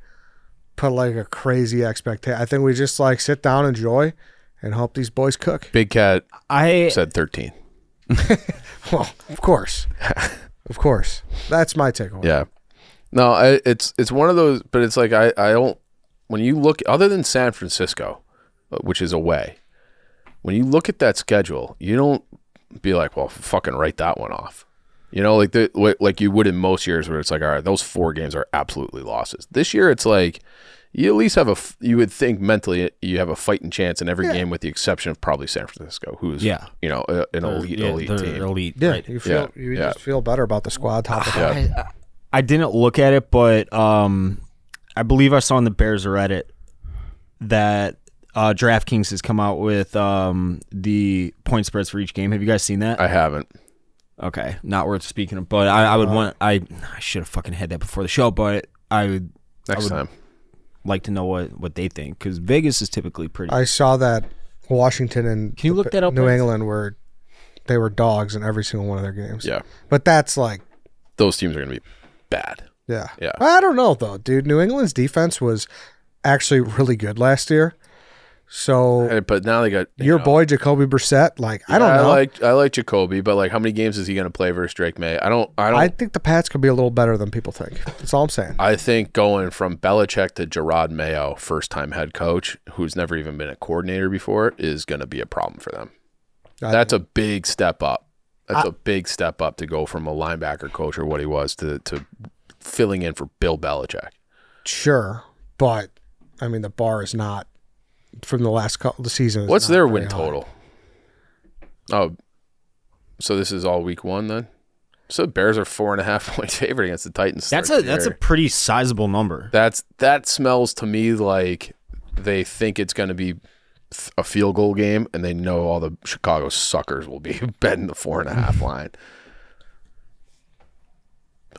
put like a crazy expectation. I think we just like sit down, enjoy, and hope these boys cook. Big Cat said 13. Well, of course. Of course. That's my takeaway. Yeah. No, it's one of those, but it's like I don't, when you look, other than San Francisco, which is away, when you look at that schedule, you don't be like, well, fucking write that one off. Like you would in most years where it's like, all right, those 4 games are absolutely losses. This year, it's like you at least have you would think mentally you have a fighting chance in every game, with the exception of probably San Francisco, who's an elite team. Elite, yeah, right. You just feel better about the squad. I didn't look at it, but I believe I saw on the Bears Reddit that DraftKings has come out with the point spreads for each game. Have you guys seen that? I haven't. Okay, not worth speaking of, but I would want. I should have fucking had that before the show, but I would next time like to know what they think, because Vegas is typically pretty. I saw that Washington and Can you look that up, New please? England they were dogs in every single one of their games. Yeah, but that's like those teams are going to be bad. Yeah. Yeah. I don't know though, dude. New England's defense was actually really good last year. So, but now they got your boy Jacoby Brissett. Like, I don't know. I like Jacoby, but like, how many games is he going to play versus Drake May? I think the Pats could be a little better than people think. That's all I'm saying. I think going from Belichick to Gerard Mayo, first-time head coach, who's never even been a coordinator before, is going to be a problem for them. That's a big step up. That's a big step up to go from a linebacker coach or what he was to filling in for Bill Belichick. Sure, but I mean the bar is not from the last couple of the seasons. What's their win total? Oh, so this is all week 1 then? So the Bears are 4.5 point favorite against the Titans. That's a pretty sizable number. That smells to me like they think it's going to be a field goal game, and they know all the Chicago suckers will be betting the 4.5 line,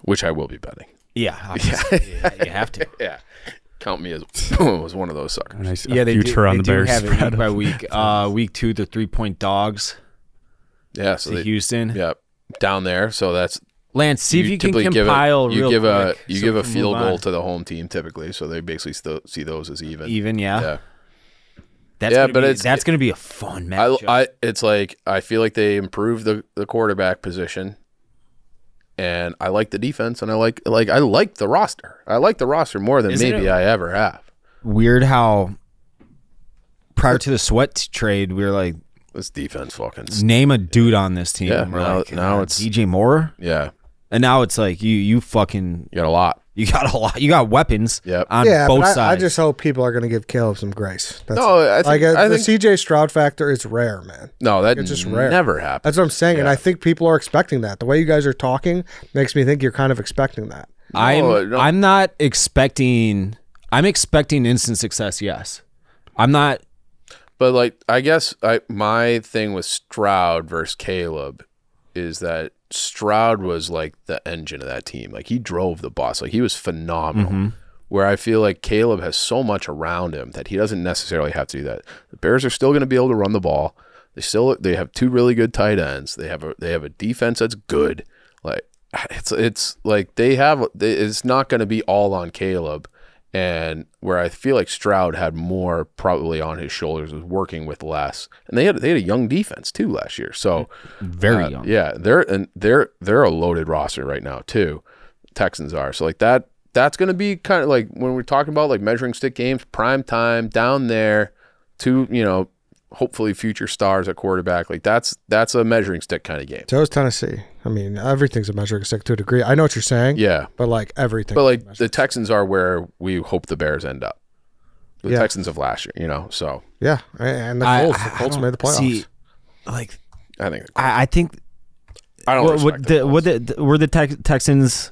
which I will be betting. Yeah, you have to. Yeah, count me as one of those suckers. Nice future on the Bears have it spread week by week. Week 2, the 3-point dogs. Yeah, so Houston. Yeah, down there. So that's Lance. See if you can compile. You give a field goal to the home team typically, so they basically still see those as even. Even, yeah. That's that's going to be a fun matchup. It's like I feel like they improved the quarterback position, and I like the defense, and I like the roster. I like the roster more than maybe I ever have. Weird how prior to the Sweat trade, we were like, this defense fucking name a dude on this team. Yeah, now it's DJ Moore. Yeah, and now it's like you fucking got a lot. You got a lot. You got weapons. Yep. On both sides. I just hope people are going to give Caleb some grace. I think the CJ Stroud factor is rare, man. No, it's just rare. Never happens. That's what I'm saying, and I think people are expecting that. The way you guys are talking makes me think you're kind of expecting that. I'm not expecting. I'm expecting instant success. Yes, I'm not. But like, I guess my thing with Stroud versus Caleb is that Stroud was like the engine of that team. Like he drove the bus. Like he was phenomenal. Mm-hmm. Where I feel like Caleb has so much around him that he doesn't necessarily have to do that. The Bears are still going to be able to run the ball. They have 2 really good tight ends. They have a defense that's good. Like it's like it's not going to be all on Caleb. And where I feel like Stroud had more probably on his shoulders was working with less, and they had a young defense too last year. So very young. Yeah, they're a loaded roster right now too. Texans are. So like that that's going to be kind of like when we're talking about like measuring stick games, prime time down there to, hopefully future stars at quarterback. Like that's a measuring stick kind of game. So is Tennessee. I mean, everything's a measuring stick to a degree. I know what you're saying. Yeah. But like everything. But like the Texans are where we hope the Bears end up. The Yeah. Texans of last year, so. Yeah. And the Colts made the playoffs. See, like, I think. I think. I don't respect the Colts. Were the Texans?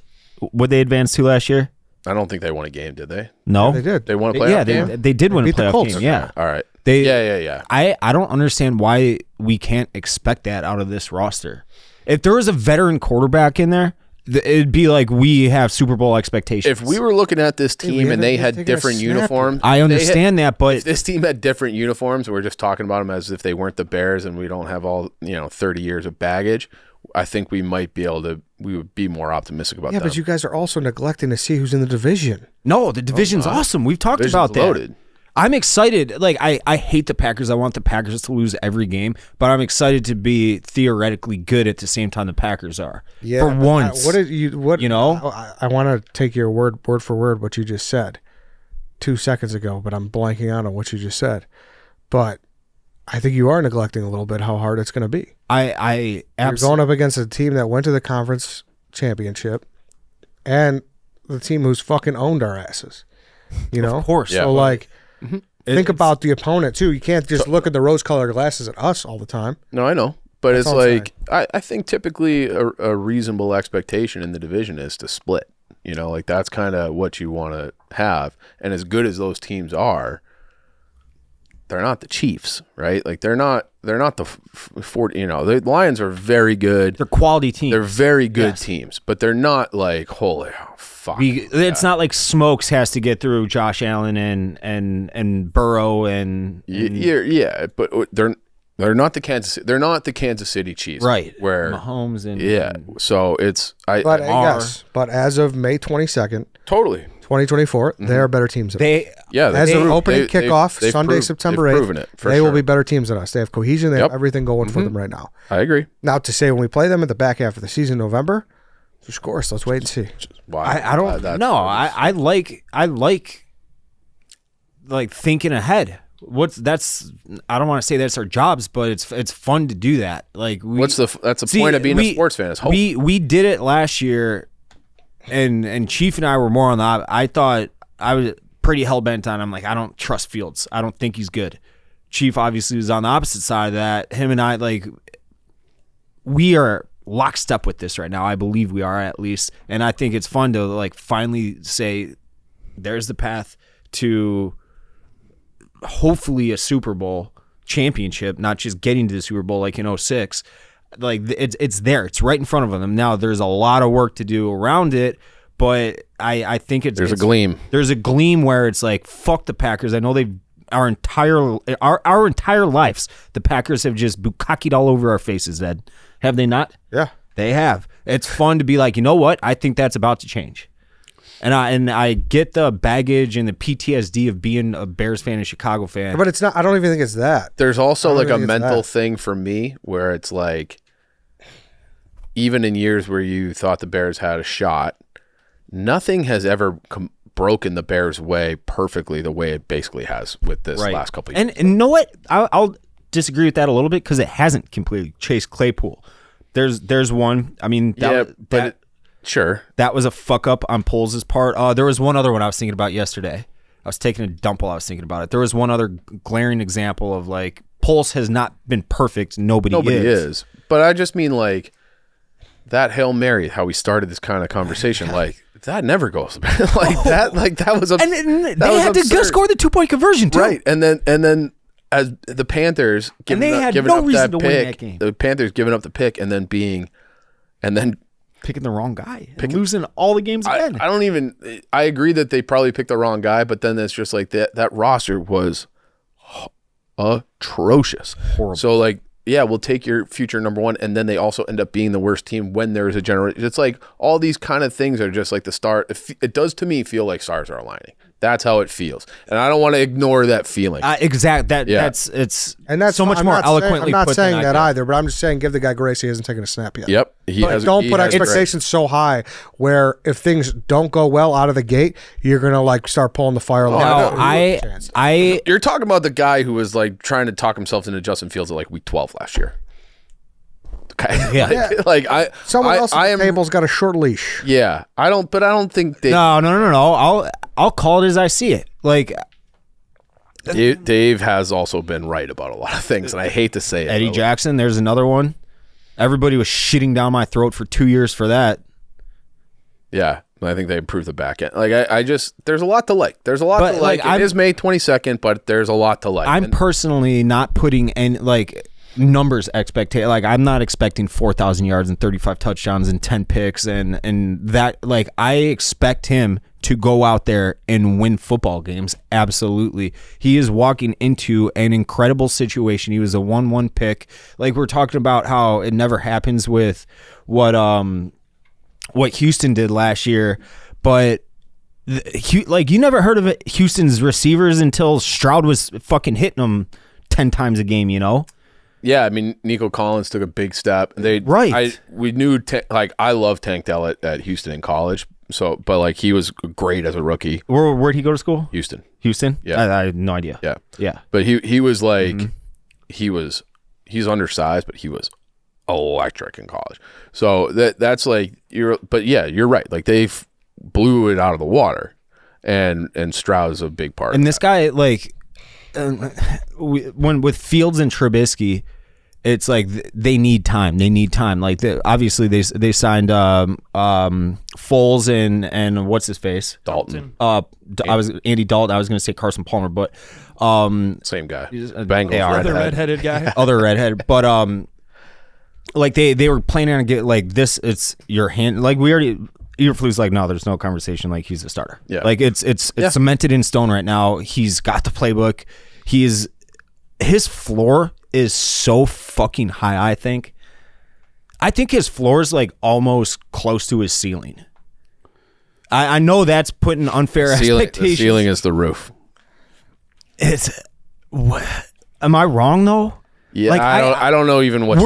Would they advance to last year? I don't think they won a game, did they? No, Yeah, they did. They won a playoff game? they did win a beat the playoff Colts. game. Yeah, All right. They- Yeah. I don't understand why we can't expect that out of this roster. If there was a veteran quarterback in there, it'd be like we have Super Bowl expectations. If we were looking at this we team and they haven't had taken a different snap uniforms. I understand that, but If this team had different uniforms, we're just talking about them as if they weren't the Bears and we don't have all, 30 years of baggage. I think we might be able to, we would be more optimistic about Yeah, them. but you guys are also neglecting to see who's in the division. no, the division's awesome. We've talked Division's about that. loaded. I'm excited. Like I hate the Packers. I want the Packers to lose every game, but I'm excited to be theoretically good at the same time the Packers are. Yeah. For but once. What did you? What You know? I want to take your word for word what you just said 2 seconds ago, but I'm blanking out on what you just said. But I think you are neglecting a little bit how hard it's going to be. I You're absolutely. going up against a team that went to the conference championship, and the team who's fucking owned our asses. You know, Of course. Yeah. So like, think It's- about the opponent too. You can't just look at the rose-colored glasses at us all the time. No, I know. But That's it's all I'm like, I think typically a reasonable expectation in the division is to split. Like that's kind of what you want to have. And as good as those teams are, they're not the Chiefs, right? Like they're not the 40, the Lions are very good. They're quality teams. They're very good Yes. teams, but they're not like, holy fuck. It's not like Smokes has to get through Josh Allen and Burrow and Yeah, but they're not the Kansas City Chiefs, right Where Mahomes and so it's But are- yes, but as of May 22nd, totally 2024, they are better teams than us. As they- of opening they- kickoff they've Sunday, proved- September they've 8th, proven it, for they will sure. be better teams than us. They have cohesion. They have Yep. everything going for them right now. I agree. Now, to say when we play them at the back half of the season, November, of course, let's wait and see. Why? I don't know. I like thinking ahead. I don't want to say that's our jobs, but it's fun to do that. Like that's the point of being a sports fan is hope. We did it last year, and Chief and I were more on the. I thought I was pretty hell bent on. I'm like, I don't trust Fields. I don't think he's good. Chief obviously was on the opposite side of that. Him and I, like, we are lockstep with this right now. I believe we are, at least, and I think it's fun to like finally say, there's the path to hopefully a Super Bowl championship, not just getting to the Super Bowl like in 06. Like it's there. It's right in front of them. Now there's a lot of work to do around it, but I think There's a gleam. There's a gleam where it's like, fuck the Packers. I know they've our entire lives, the Packers have just bukkakied all over our faces, Ed. Have they not? Yeah. They have. It's fun to be like, you know what? I think that's about to change. And I get the baggage and the PTSD of being a Bears fan and Chicago fan. But it's not. I don't even think it's that. There's also I don't like a think it's mental that. thing for me where it's like, even in years where you thought the Bears had a shot, nothing has ever broken the Bears' way perfectly the way it basically has with this Right. last couple of years. And you know what? I'll disagree with that a little bit because it hasn't completely. Chase Claypool. There's one. I mean, Sure. that was a fuck up on Poles' part. There was one other one I was thinking about yesterday. I was taking a dump while I was thinking about it. There was one other glaring example of like Poles has not been perfect. Nobody is. But I just mean like that Hail Mary, how we started this kind of conversation, like that never goes that was And they had to go score the 2-point conversion too. right. And then as the Panthers they had giving no up reason that to win pick, that game. the Panthers giving up the pick and then Picking the wrong guy and losing all the games again. I agree that they probably picked the wrong guy, but then it's just like that roster was atrocious. Horrible. So like, yeah, we'll take your future number one, and then they also end up being the worst team when there is a generation. It's like all these kind of things are just like the start. It does to me feel like stars are aligning. That's how it feels, and I don't want to ignore that feeling. Exact. Yeah. That's so much I'm more not eloquently saying, I'm not put saying than I that could. either, but I'm just saying give the guy grace. He hasn't taken a snap yet. Yep, Don't put has expectations so high where if things don't go well out of the gate, you're gonna like start pulling the fire line. No, You're talking about the guy who was like trying to talk himself into Justin Fields at like week 12 last year. Okay, Yeah. Someone else at the table's got a short leash. Yeah, I don't think they. No. I'll call it as I see it. Like Dave has also been right about a lot of things, and I hate to say it. Eddie Jackson, there's another one. Everybody was shitting down my throat for 2 years for that. Yeah, I think they improved the back end. Like I just, there's a lot to like. There's a lot to like. It is May 22nd, but there's a lot to like. I'm personally not putting any like numbers expectation. Like I'm not expecting 4,000 yards and 35 touchdowns and 10 picks and that. Like I expect him to go out there and win football games. Absolutely. He is walking into an incredible situation. He was a 1-1 pick. Like we're talking about how it never happens with what Houston did last year, but like you never heard of it, Houston's receivers until Stroud was fucking hitting them 10 times a game, you know? Yeah, I mean, Nico Collins took a big step. We knew, I love Tank Dell at Houston in college. So, but like he was great as a rookie. Where'd he go to school? Houston. Yeah, I had no idea. Yeah. But he was like, he's undersized, but he was electric in college. So that's like but yeah, you're right. Like they blew it out of the water, and Stroud is a big part. And this guy, like, when with Fields and Trubisky, it's like they need time. They need time. Like obviously they signed Foles and what's his face, Dalton. I was Andy Dalton. I was going to say Carson Palmer, but same guy. Bengals Other redheaded guy. other redhead. But like they were planning on get like this. It's your hand. Like we already. Eberflus like, no, there's no conversation. Like he's a starter. Yeah. Like it's cemented in stone right now. He's got the playbook. His floor is so fucking high. I think his floor is like almost close to his ceiling. I know that's putting unfair expectations. The ceiling is the roof. Am I wrong though? Yeah, like, I don't know even what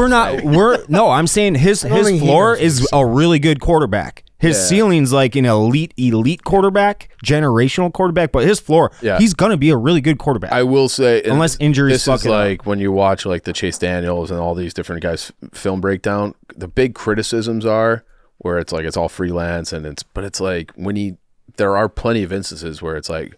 no, I'm saying his floor is a really good quarterback. His ceiling's like an elite quarterback, generational quarterback, but his floor, he's gonna be a really good quarterback. I will say, unless injuries. This is like when you watch like the Chase Daniels and all these different guys' film breakdown. The big criticisms are where it's like it's all freelance but it's like there are plenty of instances where it's like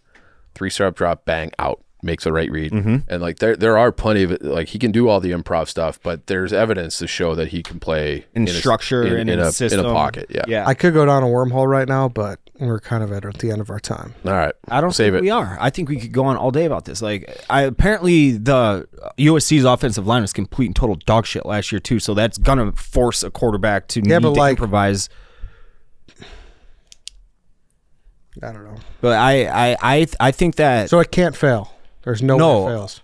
3-step drop, bang, out. Makes a right read, and like there are plenty of it. Like he can do all the improv stuff, but there's evidence to show that he can play in structure and in a system. In a pocket. Yeah. I could go down a wormhole right now, but we're kind of at the end of our time. All right, I don't save think it. We are. I think we could go on all day about this. Like, apparently the USC's offensive line was complete and total dog shit last year too. So that's gonna force a quarterback to need to improvise. I don't know, but I think that so it can't fail. There's no way it fails.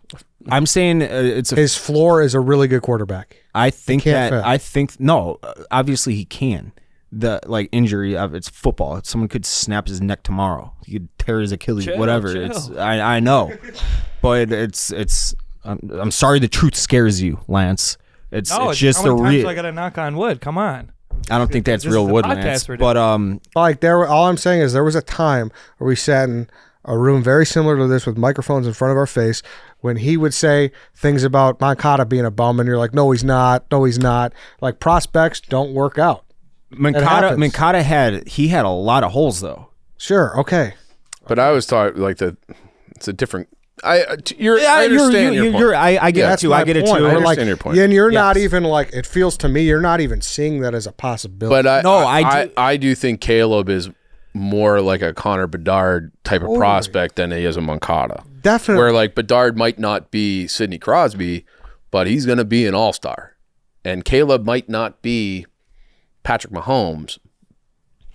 I'm saying his floor is a really good quarterback. I think obviously he can. The like injury of it's football. Someone could snap his neck tomorrow. He could tear his Achilles, whatever. Chill. It's I know, but it's. I'm sorry the truth scares you, Lance. It's just how the many times I got to knock on wood. Come on. I don't think that's real wood, Lance. But like all I'm saying is there was a time where we sat in a room very similar to this with microphones in front of our face when he would say things about Moncada being a bum and you're like, no, he's not. Like prospects don't work out. Moncada had a lot of holes though. Sure. Okay. But I was taught like it's a different, I understand your point. I get it too. I get it too. I understand your point. And you're not even like, it feels to me, you're not even seeing that as a possibility. But I do think Caleb is more like a Connor Bedard type of prospect than he is a Moncada. Definitely. Where like Bedard might not be Sidney Crosby, but he's going to be an all-star. And Caleb might not be Patrick Mahomes,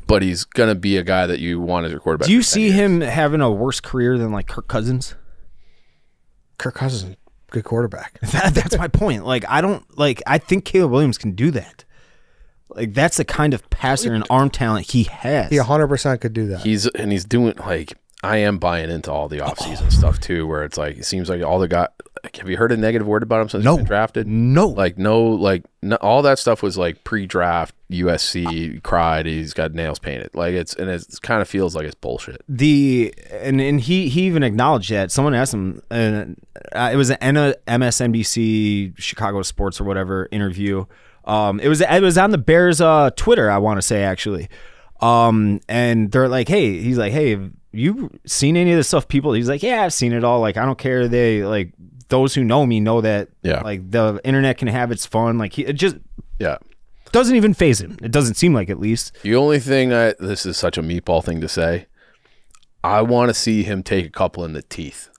but he's going to be a guy that you want as your quarterback. Do you see him having a worse career than like Kirk Cousins? Kirk Cousins is a good quarterback. That's my point. Like I think Caleb Williams can do that. Like that's the kind of passer and arm talent he has. He 100% could do that. He's doing like I am buying into all the offseason stuff too, where it's like it seems like all the guys. Like, have you heard a negative word about him since he's been drafted? No. All that stuff was like pre-draft. USC cried. He's got nails painted. Like it kind of feels like it's bullshit. And he even acknowledged that. Someone asked him, it was an MSNBC Chicago Sports or whatever interview. It was on the Bears Twitter, I want to say actually. And they're like, hey, he's like, hey, have you seen any of this stuff? People, he's like, yeah, I've seen it all. Like, I don't care. They like those who know me know that. Yeah. Like the internet can have its fun. Like it just doesn't even faze him. It doesn't seem like, at least. The only thing this is such a meatball thing to say. I want to see him take a couple in the teeth.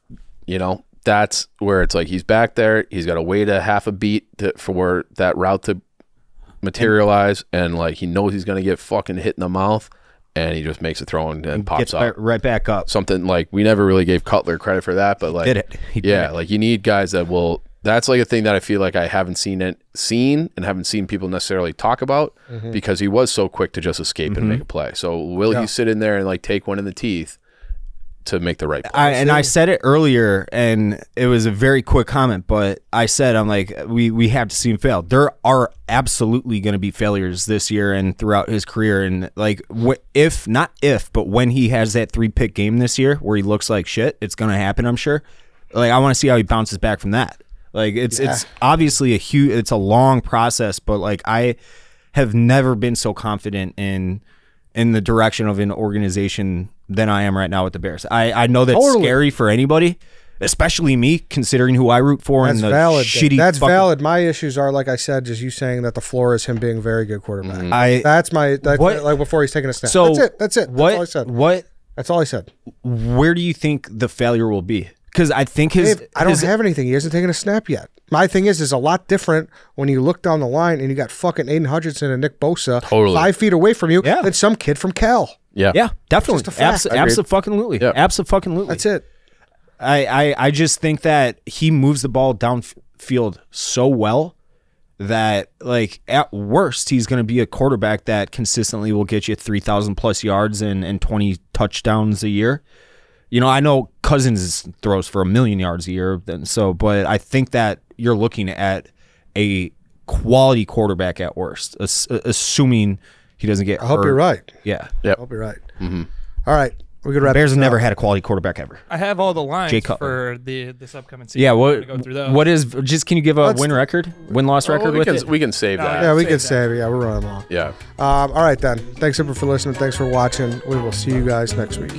You know, that's where it's like he's back there. He's got to wait a half a beat for that route to materialize, and like he knows he's gonna get fucking hit in the mouth, and he just makes a throw and pops up right back up. Something like we never really gave Cutler credit for that, but like He did it. like you need guys that will. That's like a thing that I feel like I haven't seen and haven't seen people necessarily talk about because he was so quick to just escape and make a play. So will he sit in there and like take one in the teeth to make the right play? I said it earlier, and it was a very quick comment, but I said, I'm like, we have to see him fail. There are absolutely going to be failures this year and throughout his career, and like but when he has that 3-pick game this year where he looks like shit, it's going to happen, I'm sure. Like, I want to see how he bounces back from that. Like, it's obviously it's a long process, but like I have never been so confident in the direction of an organization than I am right now with the Bears. I know that's scary for anybody, especially me, considering who I root for. That's and the valid. Shitty That's valid. My issues are, like I said, just you saying that the floor is him being a very good quarterback. That's like before he's taking a snap. So that's it. That's all I said. That's all I said. Where do you think the failure will be? Because I think I don't have anything. He hasn't taken a snap yet. My thing is a lot different when you look down the line and you got fucking Aiden Hutchinson and Nick Bosa 5 feet away from you than some kid from Cal. Yeah, definitely. Absolutely. Yep. Absolutely. That's it. I just think that he moves the ball downfield so well that, like, at worst, he's going to be a quarterback that consistently will get you 3,000 plus yards and 20 touchdowns a year. You know, I know Cousins throws for 1 million yards a year, but I think that you're looking at a quality quarterback at worst, assuming he doesn't get hurt. I hope you're right. Yeah. I hope you're right. All right. We could wrap Bears this have up. never had a quality quarterback ever. I have all the lines Jay Cutler. for this upcoming season. Yeah, I'm gonna go through those. what is, just can you give a win-loss record with it? We can save that. Yeah, we Save can that. save it. Yeah, we're running long. Yeah. All right, then. Thanks, everyone, for listening. Thanks for watching. We will see you guys next week.